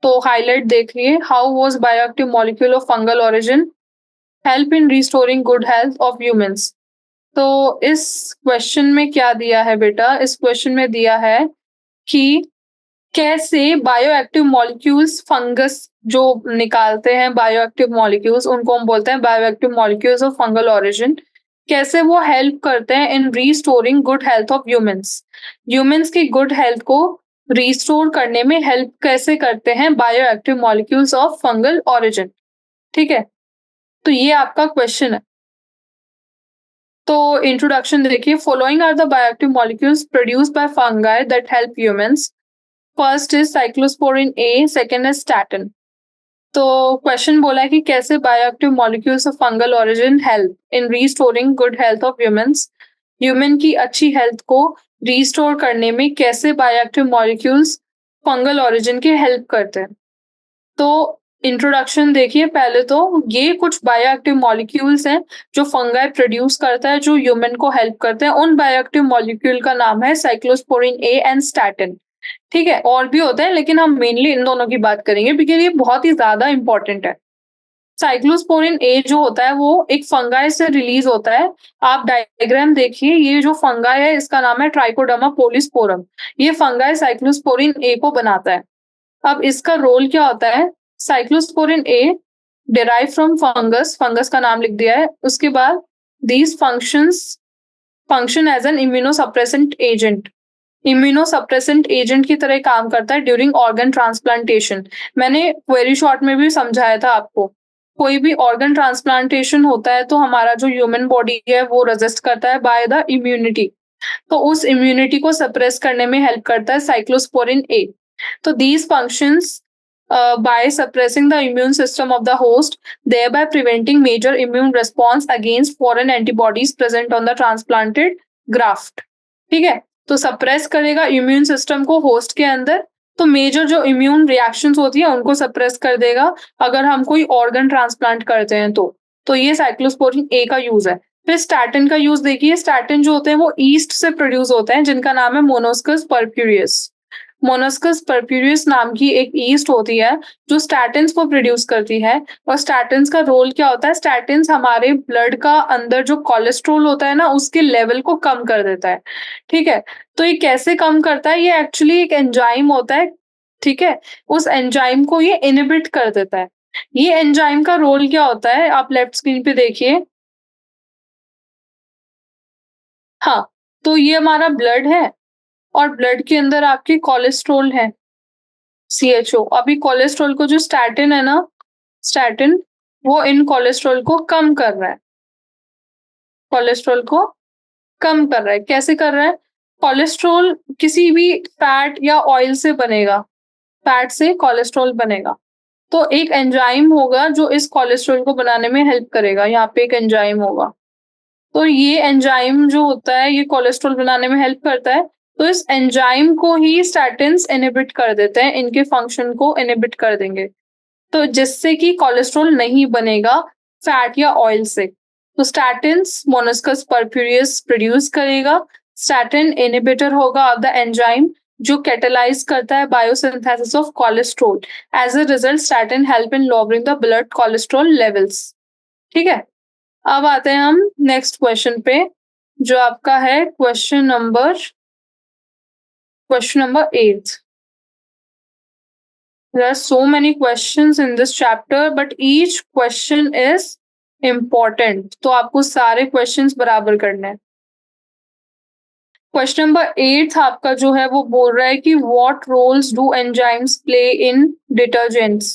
S1: तो हाइलाइट देखिए, how was bioactive molecule of fungal origin help in restoring good health of humans. तो इस question में क्या दिया है बेटा? इस क्वेश्चन में दिया है कि कैसे बायोएक्टिव मॉलिक्यूल्स फंगस जो निकालते हैं बायोएक्टिव मॉलिक्यूल्स, उनको हम बोलते हैं bioactive molecules of fungal origin, कैसे वो हेल्प करते हैं in restoring good health of humans. Humans की गुड हेल्थ को रीस्टोर करने में हेल्प कैसे करते हैं bioactive molecules of fungal origin. ठीक है, तो ये आपका क्वेश्चन है। तो इंट्रोडक्शन देखिए, following are the bioactive molecules produced by fungi that help humans. First is cyclosporin A, second is statin. तो क्वेश्चन बोला है कि कैसे bioactive molecules of fungal origin help in restoring good health of humans. Human की अच्छी health को restore करने में कैसे बायोएक्टिव मॉलिक्यूल्स फंगल ओरिजिन की हेल्प करते हैं। तो इंट्रोडक्शन देखिए, पहले तो ये कुछ बायोएक्टिव मॉलिक्यूल्स हैं जो फंगाई प्रोड्यूस करता है, जो ह्यूमन को हेल्प करते हैं। उन बायोएक्टिव मॉलिक्यूल का नाम है साइक्लोस्पोरिन ए एंड स्टैटिन। ठीक है, और भी होते हैं लेकिन हम मेनली इन दोनों की बात करेंगे बिकॉज़ ये बहुत ही ज़्यादा इम्पोर्टेंट है। साइक्लोस्पोरिन ए जो होता है वो एक फंगाई से रिलीज़ होता है। आप डायग्राम देखिए, ये जो फंगाई है इसका नाम है ट्राइकोडर्मा पोलिस्पोरम। ये फंगाई साइक्लोस्पोरिन ए को बनाता है। अब इसका रोल क्या होता है? Cyclosporin A derive from fungus, fungus का नाम लिख दिया है। उसके बाद these function as an immunosuppressant agent. Immunosuppressant agent की तरह काम करता है ड्यूरिंग ऑर्गन ट्रांसप्लांटेशन। मैंने वेरी शॉर्ट में भी समझाया था आपको। कोई भी ऑर्गन ट्रांसप्लांटेशन होता है तो हमारा जो ह्यूमन बॉडी है वो रेजिस्ट करता है बाय द इम्यूनिटी। तो उस इम्यूनिटी को सप्रेस करने में हेल्प करता है साइक्लोस्पोरिन ए। तो these functions by suppressing the immune system of the host, thereby preventing major immune response against foreign antibodies present on the transplanted graft। ठीक है, तो सप्रेस करेगा इम्यून सिस्टम को होस्ट के अंदर, तो मेजर जो इम्यून रिएक्शंस होती है उनको सप्रेस कर देगा अगर हम कोई ऑर्गन ट्रांसप्लांट करते हैं तो ये साइक्लोस्पोरिन ए का यूज है। फिर स्टैटिन का यूज देखिए, स्टैटिन जो होते हैं वो ईस्ट से प्रोड्यूस होते हैं जिनका नाम है मोनोस्कस परप्यूरियस। मोनोस्कस परप्यूरियस नाम की एक ईस्ट होती है जो स्टैटिन्स को प्रोड्यूस करती है। और स्टैटिन्स का रोल क्या होता है? स्टैटिन्स हमारे ब्लड का अंदर जो कोलेस्ट्रॉल होता है ना उसके लेवल को कम कर देता है। ठीक है, तो ये कैसे कम करता है? ये एक्चुअली एक एंजाइम होता है। ठीक है, उस एंजाइम को ये इनहिबिट कर देता है। ये एंजाइम का रोल क्या होता है? आप लेफ्ट स्क्रीन पे देखिए। हाँ, तो ये हमारा ब्लड है और ब्लड के अंदर आपकी कोलेस्ट्रॉल है, सीएचओ। अभी कोलेस्ट्रॉल को जो स्टैटिन है ना, स्टैटिन वो इन कोलेस्ट्रॉल को कम कर रहा है। कोलेस्ट्रॉल को कम कर रहा है। कैसे कर रहा है? कोलेस्ट्रॉल किसी भी फैट या ऑयल से बनेगा। फैट से कोलेस्ट्रॉल बनेगा। तो एक एंजाइम होगा जो इस कोलेस्ट्रॉल को बनाने में हेल्प करेगा। यहाँ पे एक एंजाइम होगा। तो ये एंजाइम जो होता है ये कोलेस्ट्रॉल बनाने में हेल्प करता है। तो इस एंजाइम को ही स्टैटिन्स इनहिबिट कर देते हैं, इनके फंक्शन को इनहिबिट कर देंगे। तो जिससे कि कोलेस्ट्रॉल नहीं बनेगा फैट या ऑयल से। तो स्टैटिन्स मोनोस्कस परप्यूरियस प्रोड्यूस करेगा। स्टैटिन इनहिबिटर होगा ऑफ द एंजाइम जो कैटालाइज करता है biosynthesis of cholesterol. As a result statin help in lowering the blood cholesterol levels. ठीक है, अब आते हैं हम नेक्स्ट क्वेश्चन पे जो आपका है question number 8। There are so many questions in this chapter, but each question is important. तो आपको सारे questions बराबर करने हैं। क्वेश्चन नंबर 8 आपका जो है वो बोल रहा है कि what roles do enzymes play in detergents?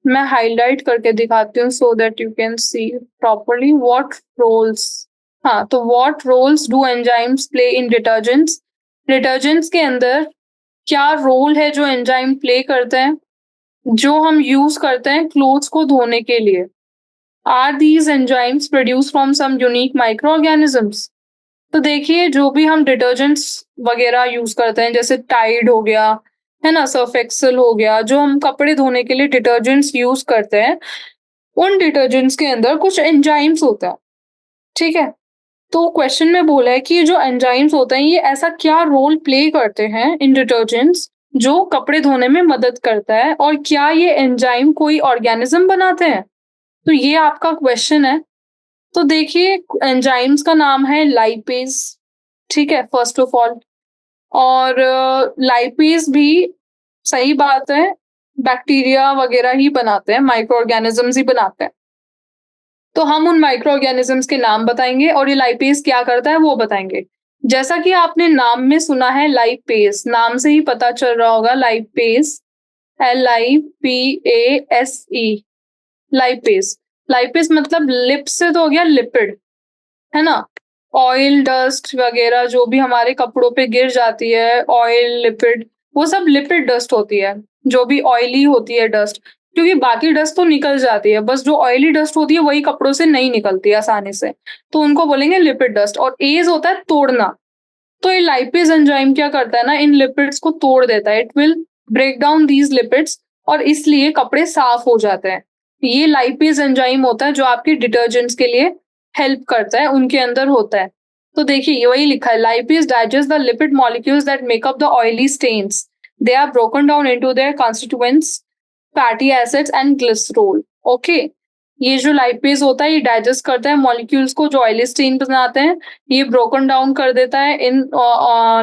S1: मैं हाईलाइट करके दिखाती हूँ so that you can see properly what roles। हाँ, तो what roles do enzymes play in detergents? Detergents के अंदर क्या रोल है जो एंजाइम प्ले करते हैं जो हम यूज करते हैं क्लोथ्स को धोने के लिए। Are these enzymes produce from some unique micro organisms? तो देखिए, जो भी हम डिटर्जेंट्स वगैरह यूज करते हैं जैसे टाइड हो गया, है ना, सर्फ एक्सेल हो गया, जो हम कपड़े धोने के लिए डिटर्जेंट्स यूज करते हैं, उन डिटर्जेंट्स के अंदर कुछ एंजाइम्स होता है। ठीक है, तो क्वेश्चन में बोला है कि ये जो एंजाइम्स होते हैं ये ऐसा क्या रोल प्ले करते हैं इन डिटर्जेंट्स जो कपड़े धोने में मदद करता है और क्या ये एंजाइम कोई ऑर्गेनिज्म बनाते हैं? तो ये आपका क्वेश्चन है। तो देखिए एंजाइम्स का नाम है लाइपेज, ठीक है, फर्स्ट ऑफ ऑल। और लाइपेज भी सही बात है, बैक्टीरिया वगैरह ही बनाते हैं, माइक्रो ऑर्गेनिजम्स ही बनाते हैं। तो हम उन माइक्रो ऑर्गेनिजम्स के नाम बताएंगे और ये लाइपेज क्या करता है वो बताएंगे। जैसा कि आपने नाम में सुना है लाइपेज, नाम से ही पता चल रहा होगा लाइपेज, LIPASE, लाइपेज। लाइपेज मतलब लिप से तो हो गया लिपिड, है ना? ऑयल डस्ट वगैरह जो भी हमारे कपड़ों पे गिर जाती है, ऑयल, लिपिड, वो सब लिपिड डस्ट होती है, जो भी ऑयली होती है डस्ट। क्योंकि बाकी डस्ट तो निकल जाती है, बस जो ऑयली डस्ट होती है वही कपड़ों से नहीं निकलती है आसानी से, तो उनको बोलेंगे लिपिड डस्ट। और एज होता है तोड़ना। तो ये लाइपेज एंजाइम क्या करता है ना, इन लिपिड्स को तोड़ देता है, it will break down these lipids, और इसलिए कपड़े साफ हो जाते हैं। ये लाइपेज एंजाइम होता है जो आपके डिटर्जेंट्स के लिए हेल्प करता है, उनके अंदर होता है। तो देखिए ये वही लिखा है, lipase digest the lipid molecules that make up the oily stains, they are broken down into their constituents fatty acids and glycerol. Okay, ये जो लाइपेज होता है ये डाइजेस्ट करता है मॉलिक्यूल्स को जो ऑयली स्टेन बनाते हैं, ये ब्रोकन डाउन कर देता है इन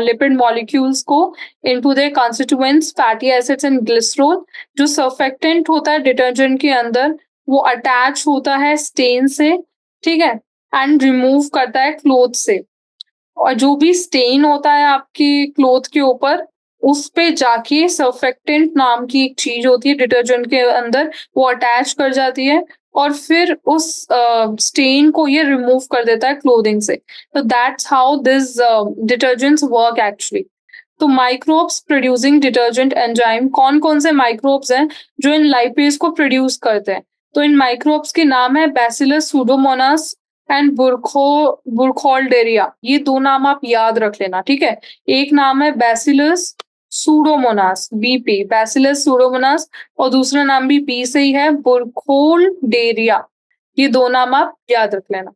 S1: लिपिड मॉलिक्यूल्स को into their constituents fatty acids and glycerol. जो सर्फेक्टेंट होता है डिटर्जेंट के अंदर वो अटैच होता है स्टेन से, ठीक है, एंड रिमूव करता है क्लोथ से। और जो भी स्टेन होता है आपकी क्लोथ के ऊपर, उस पे जाके सर्फेक्टेंट नाम की एक चीज होती है डिटर्जेंट के अंदर, वो अटैच कर जाती है और फिर उस स्टेन को ये रिमूव कर देता है क्लोथिंग से। तो that's how this detergents work actually. तो माइक्रोब्स प्रोड्यूसिंग डिटर्जेंट एंजाइम कौन कौन से माइक्रोब्स हैं जो इन लाइपेज को प्रोड्यूस करते हैं? तो इन माइक्रोब्स के नाम है बैसिलस सूडोमोनास एंड बुरखोल्डेरिया। ये दो नाम आप याद रख लेना, ठीक है। एक नाम है bacillus Pseudomonas, BP, bacillus Pseudomonas, और दूसरा नाम भी बी से ही है, बुरखोल्डेरिया। ये दो नाम आप याद रख लेना।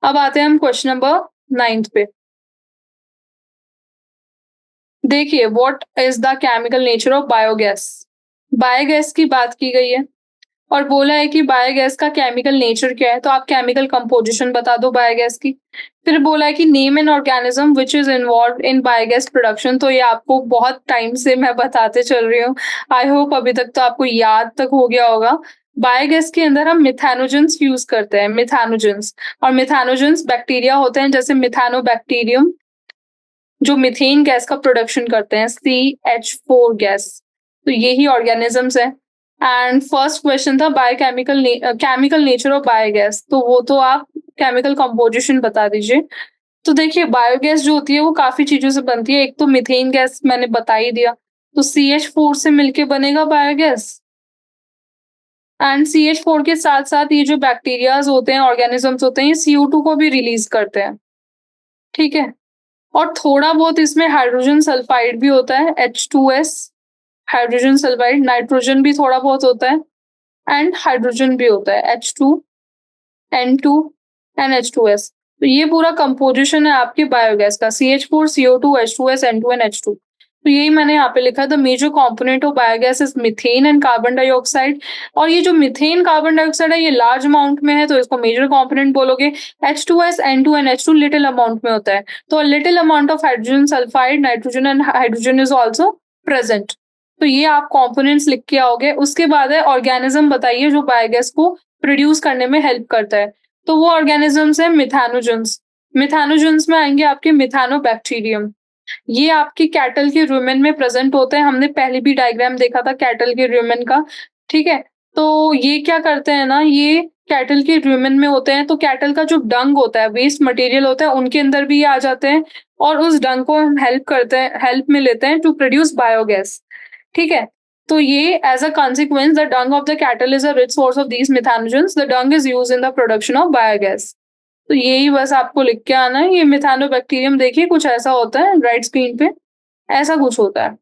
S1: अब आते हैं हम क्वेश्चन नंबर 9 पे। देखिए what is the chemical nature of biogas. Biogas की बात की गई है और बोला है कि बायोगैस का केमिकल नेचर क्या है, तो आप केमिकल कंपोजिशन बता दो बायोगैस की। फिर बोला है कि name an organism which is involve in biogas production, तो ये आपको बहुत टाइम से मैं बताते चल रही हूँ, आई होप अभी तक तो आपको याद तक हो गया होगा। बायोगैस के अंदर हम मिथानोजेंस यूज करते हैं, मिथानोजेंस। और मिथानोजेंस बैक्टीरिया होते हैं जैसे मिथानोबैक्टीरियम, जो मीथेन गैस का प्रोडक्शन करते हैं, CH4 गैस। तो यही ऑर्गेनिजम्स है। एंड फर्स्ट क्वेश्चन था biochemical chemical nature of biogas, तो वो तो आप केमिकल कंपोजिशन बता दीजिए। तो देखिए बायोगैस जो होती है वो काफी चीजों से बनती है। एक तो मीथेन गैस मैंने बता ही दिया, तो CH4 से मिलके बनेगा बायोगैस। एंड CH4 के साथ साथ ये जो बैक्टीरियाज होते हैं, ऑर्गेनिजम्स होते हैं, ये CO2 को भी रिलीज करते हैं, ठीक है। और थोड़ा बहुत इसमें हाइड्रोजन सल्फाइड भी होता है, H2S, हाइड्रोजन सल्फाइड। नाइट्रोजन भी थोड़ा बहुत होता है एंड हाइड्रोजन भी होता है, H2N2 एंड H2S। तो ये पूरा कंपोजिशन है आपके बायोगैस का, CH4, CO2, H2S, N2 and H2। तो यही मैंने यहाँ पे लिखा, the major component of biogas is methane and carbon dioxide. और ये जो मीथेन कार्बन डाइऑक्साइड है ये लार्ज अमाउंट में है, तो इसको मेजर कंपोनेंट बोलोगे। H2S, N2 and H2 little amount में होता है, तो little amount of hydrogen sulphide, nitrogen and hydrogen is also present. तो ये आप कंपोनेंट्स लिख के आओगे। उसके बाद है ऑर्गेनिज्म बताइए जो बायोगैस को प्रोड्यूस करने में हेल्प करता है। तो वो ऑर्गेनिजम्स है मिथानोजेंस। मिथानोजेंस में आएंगे आपके मिथानोबैक्टीरियम। ये आपके कैटल के रुमेन में प्रेजेंट होते हैं, हमने पहले भी डायग्राम देखा था कैटल के रुमेन का, ठीक है। तो ये क्या करते हैं ना, ये कैटल के रुमेन में होते हैं, तो कैटल का जो डंग होता है, वेस्ट मटेरियल होता है, उनके अंदर भी ये आ जाते हैं और उस डंग को हम हेल्प में लेते हैं टू प्रोड्यूस बायोगैस, ठीक है। तो ये as a consequence the dung of the cattle is a rich source of these methanogens. The dung is used in the production of biogas. तो यही बस आपको लिख के आना है। ये मिथानोबैक्टीरियम देखिए कुछ ऐसा होता है, राइट स्क्रीन पे ऐसा कुछ होता है।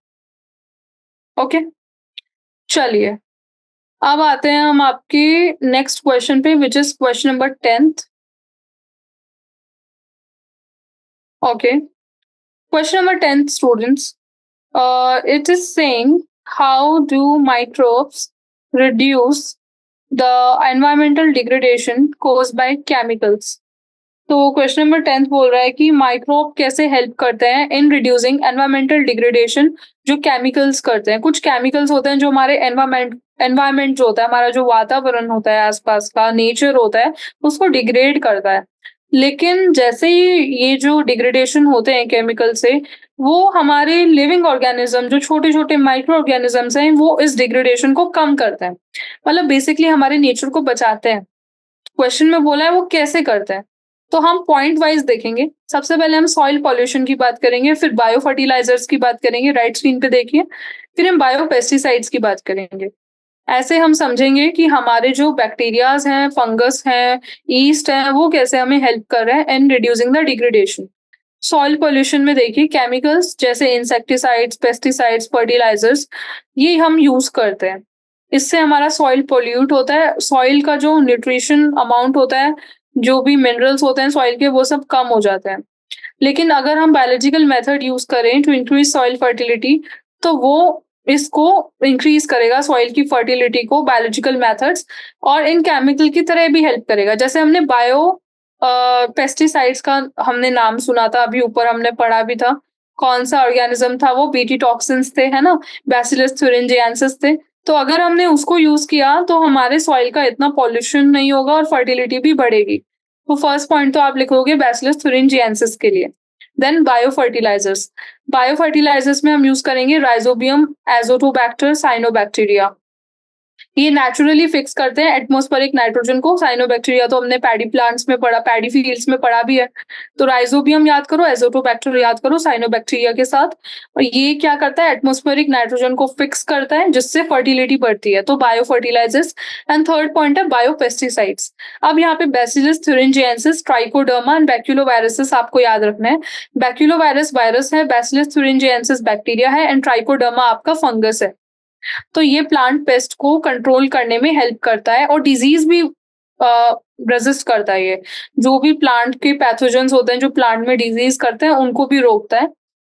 S1: ओके, चलिए अब आते हैं हम आपके नेक्स्ट क्वेश्चन पे, which is question number 10th। Okay. Question number 10, students. It is saying, how do microbes reduce the environmental degradation caused by chemicals? तो क्वेश्चन नंबर 10 बोल रहा है कि माइक्रोब कैसे हेल्प करते हैं इन रिड्यूसिंग एनवायरमेंटल डिग्रेडेशन जो केमिकल्स करते हैं। कुछ केमिकल्स होते हैं जो हमारे एनवायरमेंट जो होता है, हमारा जो वातावरण होता है, आसपास का नेचर होता है, उसको डिग्रेड करता है। लेकिन जैसे ही ये जो डिग्रेडेशन होते हैं केमिकल से, वो हमारे लिविंग ऑर्गेनिज्म जो छोटे-छोटे माइक्रो ऑर्गेनिजम्स हैं, वो इस डिग्रेडेशन को कम करते हैं। मतलब बेसिकली हमारे नेचर को बचाते हैं। क्वेश्चन में बोला है वो कैसे करते हैं? तो हम पॉइंट वाइज़ देखेंगे। सबसे पहले हम सॉइल पॉल्यूशन की बात करेंगे, फिर बायो फर्टिलाइज़र्स की बात करेंगे, राइट स्क्रीन पे देखिए। फिर हम बायो पेस्टिसाइड्स की बात करेंगे। ऐसे हम समझेंगे कि हमारे जो बैक्टीरियाज़ हैं, फंगस हैं, यीस्ट है, वो कैसे हमें हेल्प कर रहे हैं in reducing the degradation. Soil pollution में देखिए केमिकल्स जैसे इंसेक्टिसाइड्स, पेस्टिसाइड्स, फर्टिलाइज़र्स ये हम यूज़ करते हैं। इससे हमारा सॉइल पॉल्यूट होता है, सॉइल का जो न्यूट्रिशन अमाउंट होता है, जो भी मिनरल्स होते हैं सॉइल के वो सब कम हो जाते हैं। लेकिन अगर हम बायोलॉजिकल मेथड यूज़ करें टू इंक्रीज़ सॉइल फर्टिलिटी तो वो इसको इंक्रीज़ करेगा सॉइल की फर्टिलिटी को बायोलॉजिकल मेथड्स और इन केमिकल की तरह भी हेल्प करेगा। जैसे हमने पेस्टिसाइड्स का हमने नाम सुना था, अभी ऊपर हमने पढ़ा भी था। कौन-सा ऑर्गेनिज़्म था वो? बीटी टॉक्सिन्स थे, है ना? बैसिलस thuringiensis थे। तो अगर हमने उसको यूज़ किया तो हमारे सॉइल का इतना पॉल्यूशन नहीं होगा और फर्टिलिटी भी बढ़ेगी। तो फर्स्ट पॉइंट तो आप लिखोगे बैसिलस thuringiensis के लिए। Then bio fertilisers. Bio fertilisers में हम यूज़ करेंगे राइज़ोबियम, एज़ोटोबैक्टर, साइनोबैक्टीरिया। ये नेचुरली फिक्स करते हैं एटमॉस्फेरिक नाइट्रोजन को। साइनोबैक्टीरिया तो हमने पैडी प्लांट्स में पढ़ा, पैडी फील्ड्स में पढ़ा भी है। तो राइज़ोबियम याद करो, एज़ोटोबैक्टर याद करो साइनोबैक्टीरिया के साथ। और ये क्या करता है? एटमॉस्फेरिक नाइट्रोजन को फिक्स करता है जिससे फर्टिलिटी बढ़ती है। तो bio fertilisers and third point है बायो पेस्टिसाइड्स। अब यहाँ पे bacillus thuringiensis, Trichoderma and baculoviruses आपको याद रखना है। बैक्यूलोवायरस वायरस है, बैसिलस thuringiensis बैक्टीरिया है एंड ट्राइकोडर्मा आपका फंगस है। तो ये प्लांट पेस्ट को कंट्रोल करने में हेल्प करता है और डिजीज भी रेजिस्ट करता है ये। जो भी प्लांट के पैथोजेंस होते हैं जो प्लांट में डिजीज करते हैं उनको भी रोकता है।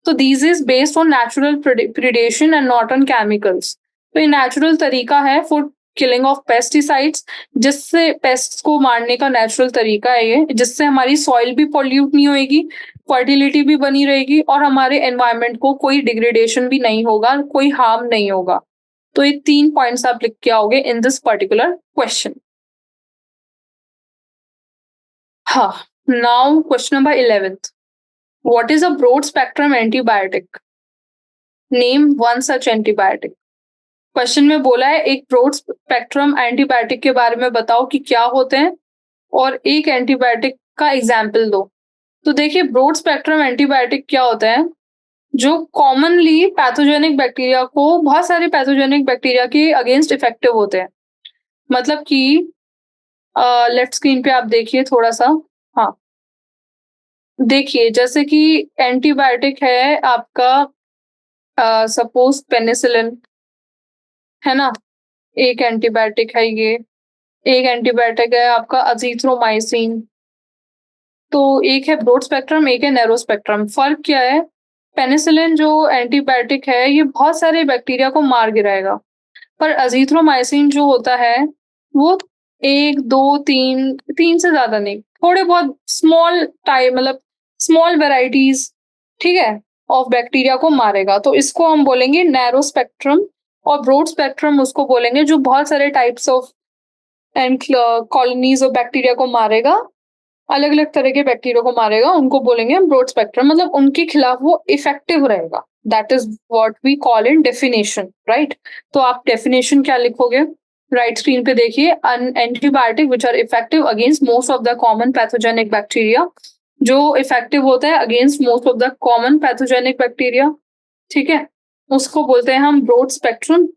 S1: तो this is based on natural predation and not on chemicals. तो ये नेचुरल तरीका है फॉर किलिंग ऑफ पेस्टिसाइड्स, जिससे पेस्ट्स को मारने का नेचुरल तरीका है ये, जिससे हमारी सॉइल भी पॉल्यूट नहीं होएगी, फर्टिलिटी भी बनी रहेगी और हमारे एनवायरनमेंट को कोई डिग्रेडेशन भी नहीं होगा, कोई हार्म नहीं होगा। तो ये 3 पॉइंट्स आप लिख के आओगे इन दिस पर्टिकुलर क्वेश्चन। हाँ, now question number 11th. What is a broad spectrum antibiotic? Name one such antibiotic. Question में बोला है एक ब्रॉड स्पेक्ट्रम एंटीबायोटिक के बारे में बताओ कि क्या होते हैं और एक एंटीबायोटिक का एग्जाम्पल दो। तो देखिए ब्रॉड स्पेक्ट्रम एंटीबायोटिक क्या होता है? जो कॉमनली पैथोजेनिक बैक्टीरिया को, बहुत सारे पैथोजेनिक बैक्टीरिया के अगेंस्ट इफेक्टिव होते हैं। मतलब कि लेफ्ट स्क्रीन पे आप देखिए थोड़ा-सा। हाँ, देखिए जैसे कि एंटीबायोटिक है आपका सपोज़ पेनिसिलिन, है ना? एक एंटीबायोटिक है ये। एक एंटीबायोटिक है आपका अज़िथ्रोमाइसिन। तो एक है ब्रॉड स्पेक्ट्रम, एक है नैरो स्पेक्ट्रम। फ़र्क क्या है? पेनिसिलिन जो एंटीबायोटिक है, ये बहुत सारे बैक्टीरिया को मार गिराएगा। पर अज़िथ्रोमाइसिन जो होता है, वो 1, 2, 3 से ज़्यादा नहीं, थोड़े बहुत स्मॉल टाइम मतलब स्मॉल वैराइटीज़, ठीक है? ऑफ बैक्टीरिया को मारेगा। तो इसको हम बोलेंगे नैरो स्पेक्ट्रम और ब्रॉड स्पेक्ट्रम उसको बोलेंगे जो बहुत सारे types of and colonies of bacteria को मारेगा। अलग-अलग तरह के बैक्टीरिया को मारेगा, उनको बोलेंगे हम ब्रॉड स्पेक्ट्रम, मतलब उनके खिलाफ वो इफेक्टिव रहेगा। That is what we call in definition, right? तो आप डेफिनिशन क्या लिखोगे? राइट स्क्रीन पे देखिए, an antibiotic which are effective against most of the common pathogenic bacteria. जो इफेक्टिव होता है against most of the common pathogenic bacteria, ठीक है? उसको बोलते हैं हम broad spectrum,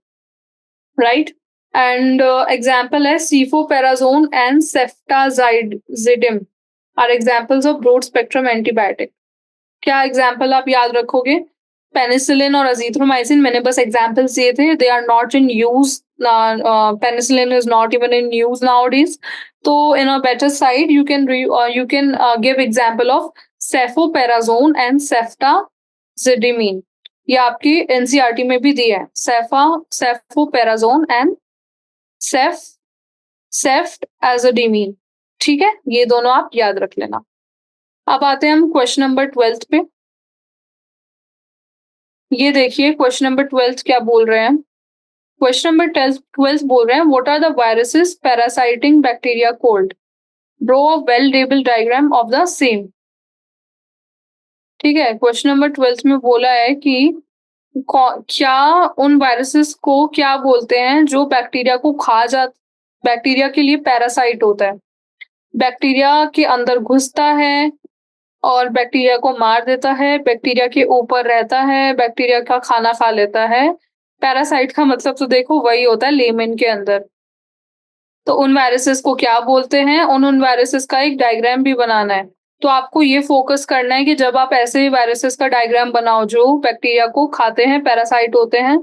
S1: right? And example है cefoperazone and ceftazidime are examples of broad spectrum antibiotic. क्या एग्जांपल आप याद रखोगे? पेनिसिलिन और अज़िथ्रोमाइसिन मैंने बस एग्जांपल्स दिए थे, they are not in use. Penicillin is not even in use nowadays. तो in a better side you can give example of cefoperazone and ceftazidime. ये आपकी एनसीईआरटी में भी दिया है, सेफोपेराजोन एंड सेफ्टाजिडिमीन। ठीक है, ये दोनों आप याद रख लेना। अब आते हैं हम क्वेश्चन नंबर 12 पे। ये देखिए क्वेश्चन नंबर 12 क्या बोल रहे हैं। क्वेश्चन नंबर 12 बोल रहे हैं, what are the viruses parasitizing bacteria called, draw a well labelled diagram of the same. ठीक है, क्वेश्चन नंबर 12 में बोला है कि क्या उन वायरसेस को क्या बोलते हैं जो बैक्टीरिया को खा जा, बैक्टीरिया के लिए पैरासाइट होता है, बैक्टीरिया के अंदर घुसता है और बैक्टीरिया को मार देता है, बैक्टीरिया के ऊपर रहता है, बैक्टीरिया का खाना खा लेता है। पैरासाइट का मतलब तो देखो वही होता है लेमन के अंदर। तो उन वायरसेस को क्या बोलते हैं, उन वायरसेस का एक डायग्राम भी बनाना है। तो आपको ये फोकस करना है कि जब आप ऐसे वायरसेस का डायग्राम बनाओ जो बैक्टीरिया को खाते हैं, पैरासाइट होते हैं,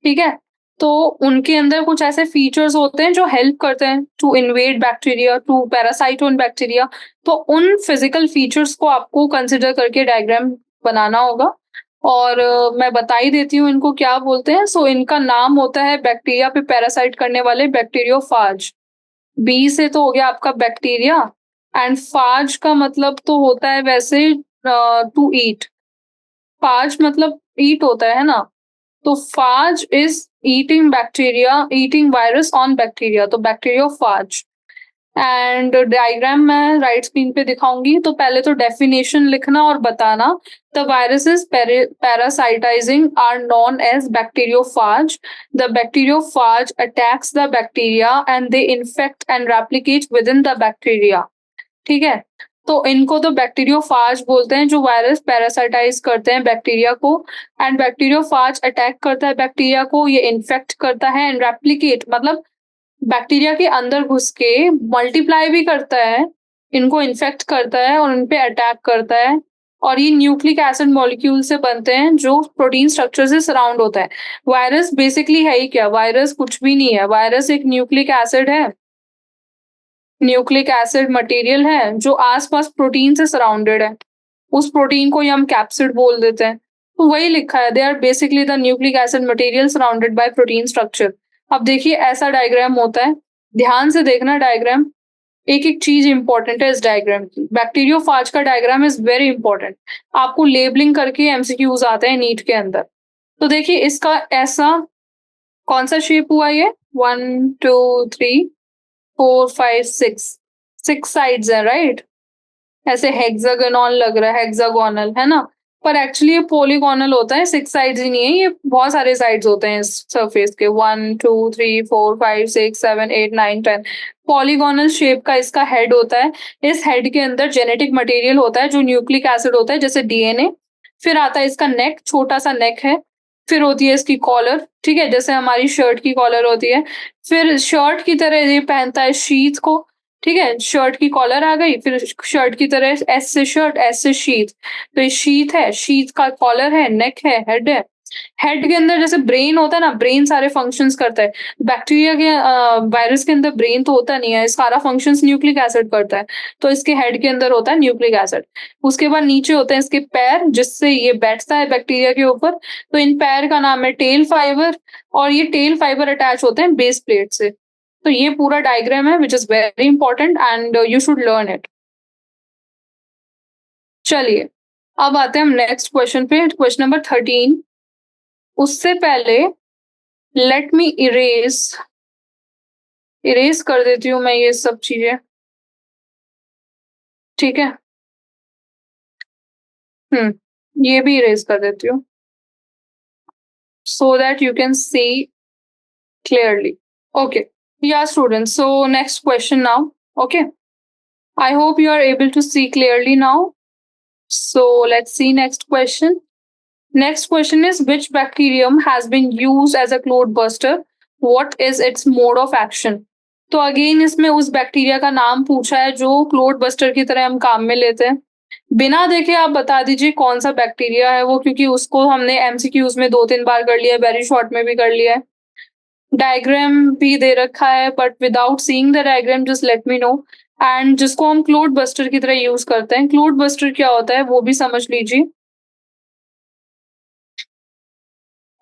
S1: ठीक है? तो उनके अंदर कुछ ऐसे फीचर्स होते हैं जो हेल्प करते हैं to invade bacteria, to parasite on bacteria. तो उन फिजिकल फीचर्स को आपको कंसिडर करके डायग्राम बनाना होगा। और मैं बता ही देती हूँ इनको क्या बोलते हैं। सो इनका नाम होता है बैक्टीरिया पे पैरासाइट करने वाले बैक्टीरियोफाज। बी से तो हो गया आपका बैक्टीरिया, एंड फाज का मतलब तो होता है वैसे टू ईट। फाज मतलब ईट होता है ना, तो phage is eating bacteria, eating virus on bacteria, तो बैक्टीरियोफाज। एंड डायग्राम मैं राइट स्क्रीन पे दिखाऊंगी। तो पहले तो डेफिनेशन लिखना और बताना। The viruses parasitizing are known as bacteriophage. The bacteriophage attacks the bacteria and they infect and replicate within the bacteria. ठीक है, तो इनको तो बैक्टीरियोफाज बोलते हैं जो वायरस पैरासाइटाइज करते हैं बैक्टीरिया को। एंड बैक्टीरियोफाज अटैक करता है बैक्टीरिया को, ये इन्फेक्ट करता है, एंड रेप्लिकेट मतलब बैक्टीरिया के अंदर घुस के मल्टीप्लाई भी करता है, इनको इन्फेक्ट करता है और उनपे अटैक करता है। और ये न्यूक्लिक एसिड मॉलिक्यूल से बनते हैं जो प्रोटीन स्ट्रक्चर से सराउंड होता है। वायरस बेसिकली है ही क्या, वायरस कुछ भी नहीं है, वायरस एक न्यूक्लिक एसिड है, न्यूक्लिक एसिड मटेरियल है जो आसपास प्रोटीन से सराउंडेड है। उस प्रोटीन को ही हम कैप्सिड बोल देते हैं। तो वही लिखा है, they are basically the nucleic acid material surrounded by protein structure. अब देखिए ऐसा डायग्राम होता है, ध्यान से देखना डायग्राम, एक एक चीज इंपॉर्टेंट है इस डायग्राम की। बैक्टीरियोफाज का डायग्राम इज वेरी इंपॉर्टेंट, आपको लेबलिंग करके एमसीक्यूज आते हैं नीट के अंदर। तो देखिए इसका ऐसा कौन सा शेप हुआ, ये 1 2 3 4 5 6 साइड्स है, राइट? ऐसे हेक्सागोनल लग रहा है, हेक्सागोनल है ना, पर एक्चुअली ये पॉलीगोनल होता है, 6 साइड्स ही नहीं है, ये बहुत सारे साइड्स होते हैं इस सरफेस के, 1 2 3 4 5 6 7 8 9 10। पॉलीगोनल शेप का इसका हेड होता है। इस हेड के अंदर जेनेटिक मटेरियल होता है जो न्यूक्लिक एसिड होता है जैसे डीएनए। फिर आता है इसका नेक, छोटा सा नेक है। फिर होती है इसकी कॉलर, ठीक है, जैसे हमारी शर्ट की कॉलर होती है। फिर शर्ट की तरह ये पहनता है शीथ को, ठीक है, शर्ट की कॉलर आ गई, फिर शर्ट की तरह एस से शर्ट, एस से शीथ। तो ये शीथ है, शीथ का कॉलर है, नेक है, हेड है। हेड के अंदर जैसे ब्रेन होता है ना, ब्रेन सारे फंक्शंस करता है। बैक्टीरिया के वायरस के अंदर ब्रेन तो होता नहीं है, सारा फंक्शंस न्यूक्लिक एसिड करता है। तो इसके हेड के अंदर होता है न्यूक्लिक एसिड। उसके बाद नीचे होते हैं इसके पैर जिससे ये बैठता है बैक्टीरिया के ऊपर। तो इन पैर का नाम है टेल फाइबर, और ये टेल फाइबर अटैच होते हैं बेस प्लेट से। तो ये पूरा डायग्राम है which is very important and you should learn it. चलिए अब आते हैं हम नेक्स्ट क्वेश्चन पे, क्वेश्चन नंबर 13। उससे पहले लेट मी इरेज कर देती हूँ मैं ये सब चीजें, ठीक है। ये भी इरेज कर देती हूँ so that you can see clearly. Okay, yeah students, so next question now. Okay, I hope you are able to see clearly now. So let's see next question. Next question is, which bacterium has been used as a clot buster? What is its mode of action? तो again इसमें उस bacteria का नाम पूछा है जो clot buster की तरह हम काम में लेते हैं। बिना देखे आप बता दीजिए कौन सा बैक्टीरिया है वो, क्योंकि उसको हमने एमसीक्यूज में 2-3 बार कर लिया है, वेरी शॉर्ट में भी कर लिया है। डायग्राम भी दे रखा है, but without seeing the diagram just let me know and जिसको हम क्लोड बस्टर की तरह यूज़ करते हैं। क्लोड बस्टर क्या होता है वो भी समझ लीजिए।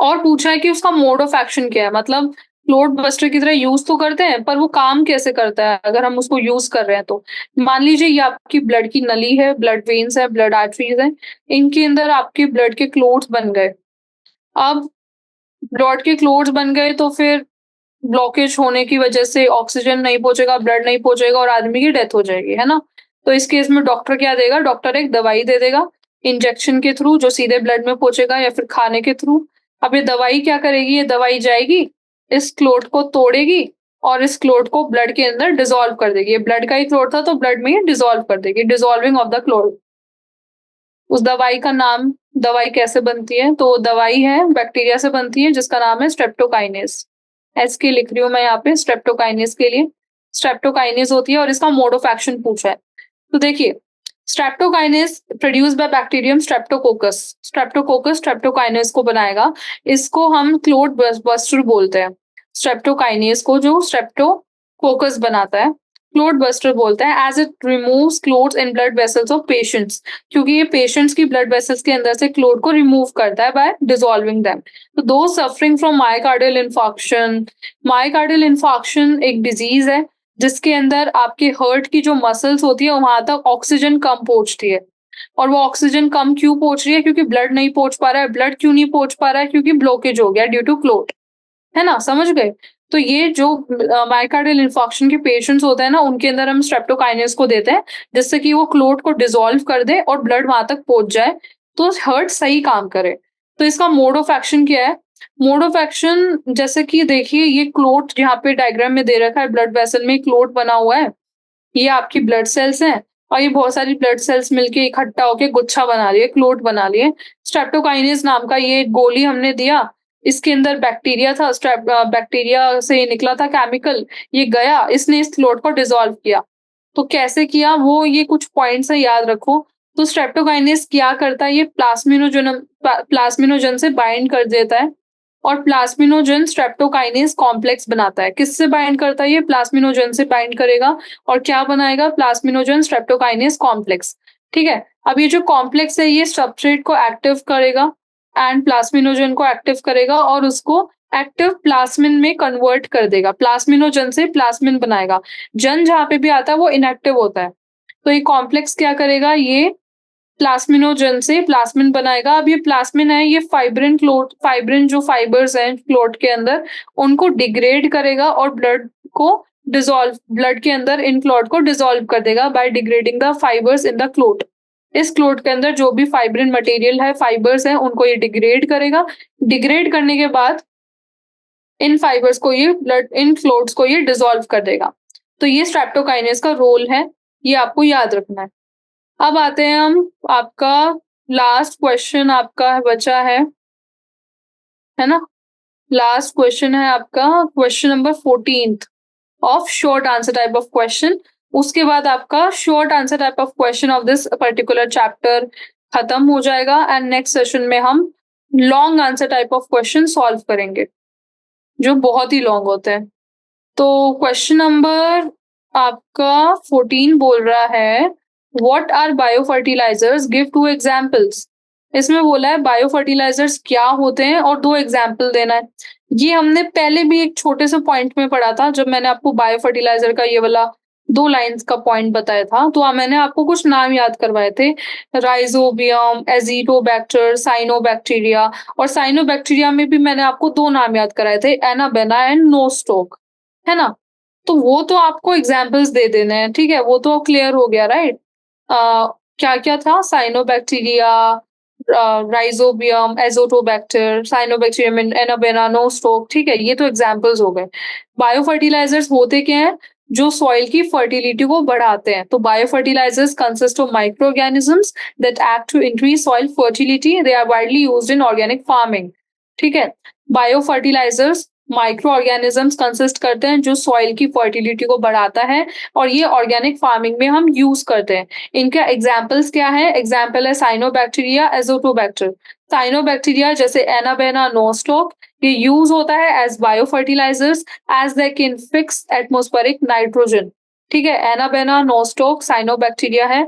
S1: और पूछा है कि उसका मोड ऑफ एक्शन क्या है, मतलब क्लोड बस्टर की तरह यूज़ तो करते हैं, पर वो काम कैसे करता है अगर हम उसको यूज़ कर रहे हैं तो। मान लीजिए ये आपकी ब्लड की नली है, ब्लड वेन्स है, ब्लड आर्टरीज़ हैं, इनके अंदर आपके ब्लड के क्लोट्स बन गए। अब ब्लड के क्लोट्स बन गए तो फिर ब्लॉकेज होने की वजह से ऑक्सीजन नहीं पहुँचेगा, ब्लड नहीं पहुँचेगा और आदमी की डेथ हो जाएगी, है ना? तो इस केस में डॉक्टर क्या देगा? डॉक्टर एक दवाई दे देगा, इंजेक्शन के थ्रू जो सीधे ब्लड में पहुँचेगा या फिर खाने के थ्रू। अब ये दवाई क्या करेगी? ये दवाई जाएगी, इस क्लोट को तोड़ेगी और इस क्लोट को ब्लड के अंदर डिसॉल्व कर देगी। ये ब्लड का ही क्लोट था तो ब्लड में ही डिसॉल्व कर देगी, डिसॉल्विंग ऑफ द क्लोट। उस दवाई का नाम, दवाई कैसे बनती है? तो दवाई है बैक्टीरिया से बनती है जिसका नाम है स्ट्रेप्टोकाइनेस। एसके लिख रही हूँ मैं यहाँ पे स्ट्रेप्टोकाइनेस के लिए। स्ट्रेप्टोकाइनेस होती है और इसका मोड ऑफ एक्शन पूछा है। तो देखिए, streptokinase produced by bacterium Streptococcus. Streptococcus streptokinase को बनाएगा। इसको हम क्लोड बस्टर बोलते हैं। स्ट्रेप्टोकाइनेस को जो स्ट्रेप्टोकोकस बनाता है, क्लोड बस्टर बोलते हैं as it removes clots in blood vessels of patients. क्योंकि ये पेशेंट्स की ब्लड वेसल्स के अंदर से क्लोट को रिमूव करता है बाय डिसॉल्विंग देम। तो दो suffering from myocardial infarction, myocardial infarction एक डिजीज है जिसके अंदर आपके हार्ट की जो मसल्स होती है वहां तक ऑक्सीजन कम पहुंचती है। और वो ऑक्सीजन कम क्यों पहुंच रही है? क्योंकि ब्लड नहीं पहुंच पा रहा है। ब्लड क्यों नहीं पहुंच पा रहा है? क्योंकि ब्लॉकेज हो गया ड्यू टू क्लोट। है ना? समझ गए? तो ये जो मायोकार्डियल इन्फार्क्शन के पेशेंट्स होते हैं ना, उनके अंदर हम स्ट्रेप्टोकाइनेस को देते हैं, जिससे कि वो क्लोट को डिसॉल्व कर दे और ब्लड वहां तक पहुंच जाए, तो हार्ट सही काम करे। तो इसका मोड ऑफ एक्शन क्या है? मोड ऑफ एक्शन जैसे कि देखिए, ये क्लोट यहाँ पे डायग्राम में दे रखा है, ब्लड वेसल में क्लोट बना हुआ है। ये आपकी ब्लड सेल्स हैं और ये बहुत सारी ब्लड सेल्स मिलके इकट्ठा होके गुच्छा बना रही है, क्लोट बना रही है। स्ट्रेप्टोकाइनेस नाम का ये गोली हमने दिया, इसके अंदर बैक्टीरिया था, बैक्टीरिया से निकला था केमिकल, ये गया, इसने इस क्लोट को डिसॉल्व किया। तो कैसे किया वो, ये कुछ पॉइंट्स है, याद रखो। तो स्ट्रेप्टोकाइनेस क्या करता है? ये प्लाज्मिनोजन से बाइंड कर देता है और प्लाज्मिनोजन स्ट्रेप्टोकाइनेस कॉम्प्लेक्स बनाता है। किससे बाइंड करता है? ये प्लाज्मिनोजन से बाइंड करेगा और क्या बनाएगा? Plasminogen streptokinase complex. ठीक है? अब ये जो कॉम्प्लेक्स है ये सबस्ट्रेट को एक्टिव करेगा एंड प्लाज्मिनोजन को एक्टिव करेगा और उसको एक्टिव प्लाज्मिन में कन्वर्ट कर देगा। प्लाज्मिनोजन से प्लाज्मिन बनाएगा। जन जहाँ पे भी आता है वो इनएक्टिव होता है। तो ये कॉम्प्लेक्स क्या करेगा? ये प्लास्मिनोजन से प्लास्मिन बनाएगा। अब ये प्लास्मिन है, ये फाइब्रिन जो फाइबर्स हैं क्लोट के अंदर, उनको डिग्रेड करेगा और ब्लड के अंदर इन क्लोट को डिसॉल्व कर देगा by degrading the fibres in the clot. इस क्लोट के अंदर जो भी फाइब्रिन मटेरियल है, फाइबर्स हैं, उनको ये डिग्रेड करेगा। डिग्रेड करने के बाद इन क्लोट्स को ये डिसॉल्व कर देगा। तो ये स्ट्रेप्टोकाइनेस का रोल है, ये आपको याद रखना है। अब आते हैं हम, आपका लास्ट क्वेश्चन आपका बचा है ना? लास्ट क्वेश्चन है आपका question number 14th of short answer type of question. उसके बाद आपका short answer type of question of this particular chapter खत्म हो जाएगा एंड नेक्स्ट सेशन में हम long answer type of question solve करेंगे, जो बहुत ही लॉन्ग होते हैं। तो क्वेश्चन नंबर आपका 14 बोल रहा है, what are bio fertilisers, give two examples. इसमें बोला है बायो फर्टिलाइजर्स क्या होते हैं और दो एग्जांपल देना है। ये हमने पहले भी एक छोटे से पॉइंट में पढ़ा था, जब मैंने आपको बायो फर्टिलाइजर का ये वाला 2 लाइन्स का पॉइंट बताया था, तो मैंने आपको कुछ नाम याद करवाए थे, राइजोबियम, एज़िटोबैक्टर, साइनोबैक्टीरिया। और साइनोबैक्टीरिया में भी मैंने आपको 2 नाम याद कराए थे, एनाबेना एंड नोस्टोक, है ना? तो वो तो आपको एग्जांपल्स दे देने हैं, ठीक है? वो तो क्लियर हो गया, राइट? क्या-क्या था? Cyanobacteria, rhizobium, Azotobacter, cyanobacterium, anabaena, Nostoc, ठीक है? ये तो एग्जांपल्स हो गए। बायो फर्टिलाइजर्स होते क्या हैं? जो सॉइल की फर्टिलिटी को बढ़ाते हैं। तो bio fertilisers consist of micro organisms that act to increase soil fertility. They are widely used in organic farming, ठीक है? Bio fertilisers micro organisms consist करते हैं जो सॉइल की फर्टिलिटी को बढ़ाता है और ये ऑर्गेनिक फार्मिंग में हम यूज करते हैं। इनका एग्जाम्पल्स क्या है? एग्जाम्पल है साइनोबैक्टीरिया, एज़ोटोबैक्टर। साइनोबैक्टीरिया जैसे एनाबेना, नोस्टॉक, ये यूज होता है as bio fertilisers as they can fix atmospheric nitrogen. ठीक है? एनाबेना, नोस्टोक, साइनोबैक्टीरिया है,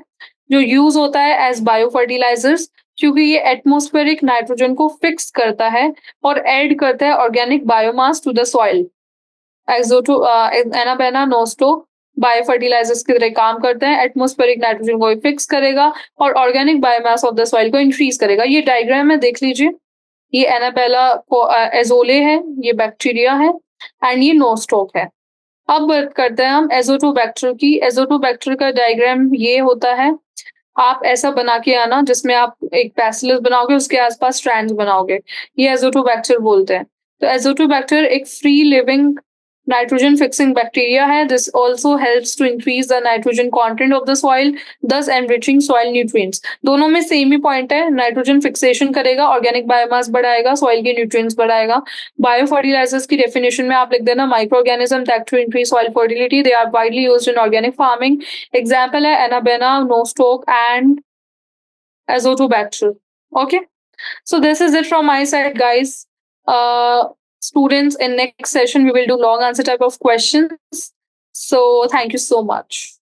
S1: जो यूज़ होता है एज़ बायो फर्टिलाइज़र्स, क्योंकि ये एटमॉस्फेरिक नाइट्रोजन को फिक्स करता है और ऐड करता है organic biomass to the soil. Anabaena, Nostoc bio fertilisers की तरह काम करते हैं, एटमॉस्फेरिक नाइट्रोजन को फिक्स करेगा और organic biomass of the soil को इंक्रीज़ करेगा। ये डायग्राम है, देख लीजिए। ये एनाबेला एज़ोले है, ये बैक्टीरिया है एंड ये नोस्टोक है। अब बात करते हैं हम एज़ोटोबैक्टर की। एज़ोटोबैक्टर का डायग्राम ये होता है। आप ऐसा बना के आना जिसमें आप एक बैसिलस बनाओगे, उसके आस-पास स्ट्रैंड्स बनाओगे। ये एज़ोटोबैक्टर बोलते हैं। तो एज़ोटोबैक्टर एक free living nitrogen fixing bacteria है। This also helps to increase the nitrogen content of the soil, thus enriching soil nutrients. दोनों में सेम ही पॉइंट है, नाइट्रोजन फिक्सेशन करेगा, ऑर्गेनिक बायोमास बढ़ाएगा, सॉइल के न्यूट्रिएंट्स बढ़ाएगा। बायो फर्टिलाइजर्स की डेफिनिशन में आप लिख देना micro organism that to increase soil fertility, they are widely used in organic farming. Example है Anabaena, Nostoc and Azotobacter. Okay, so this is it from my side, guys. Students, in next session we will do long answer type of questions. So thank you so much.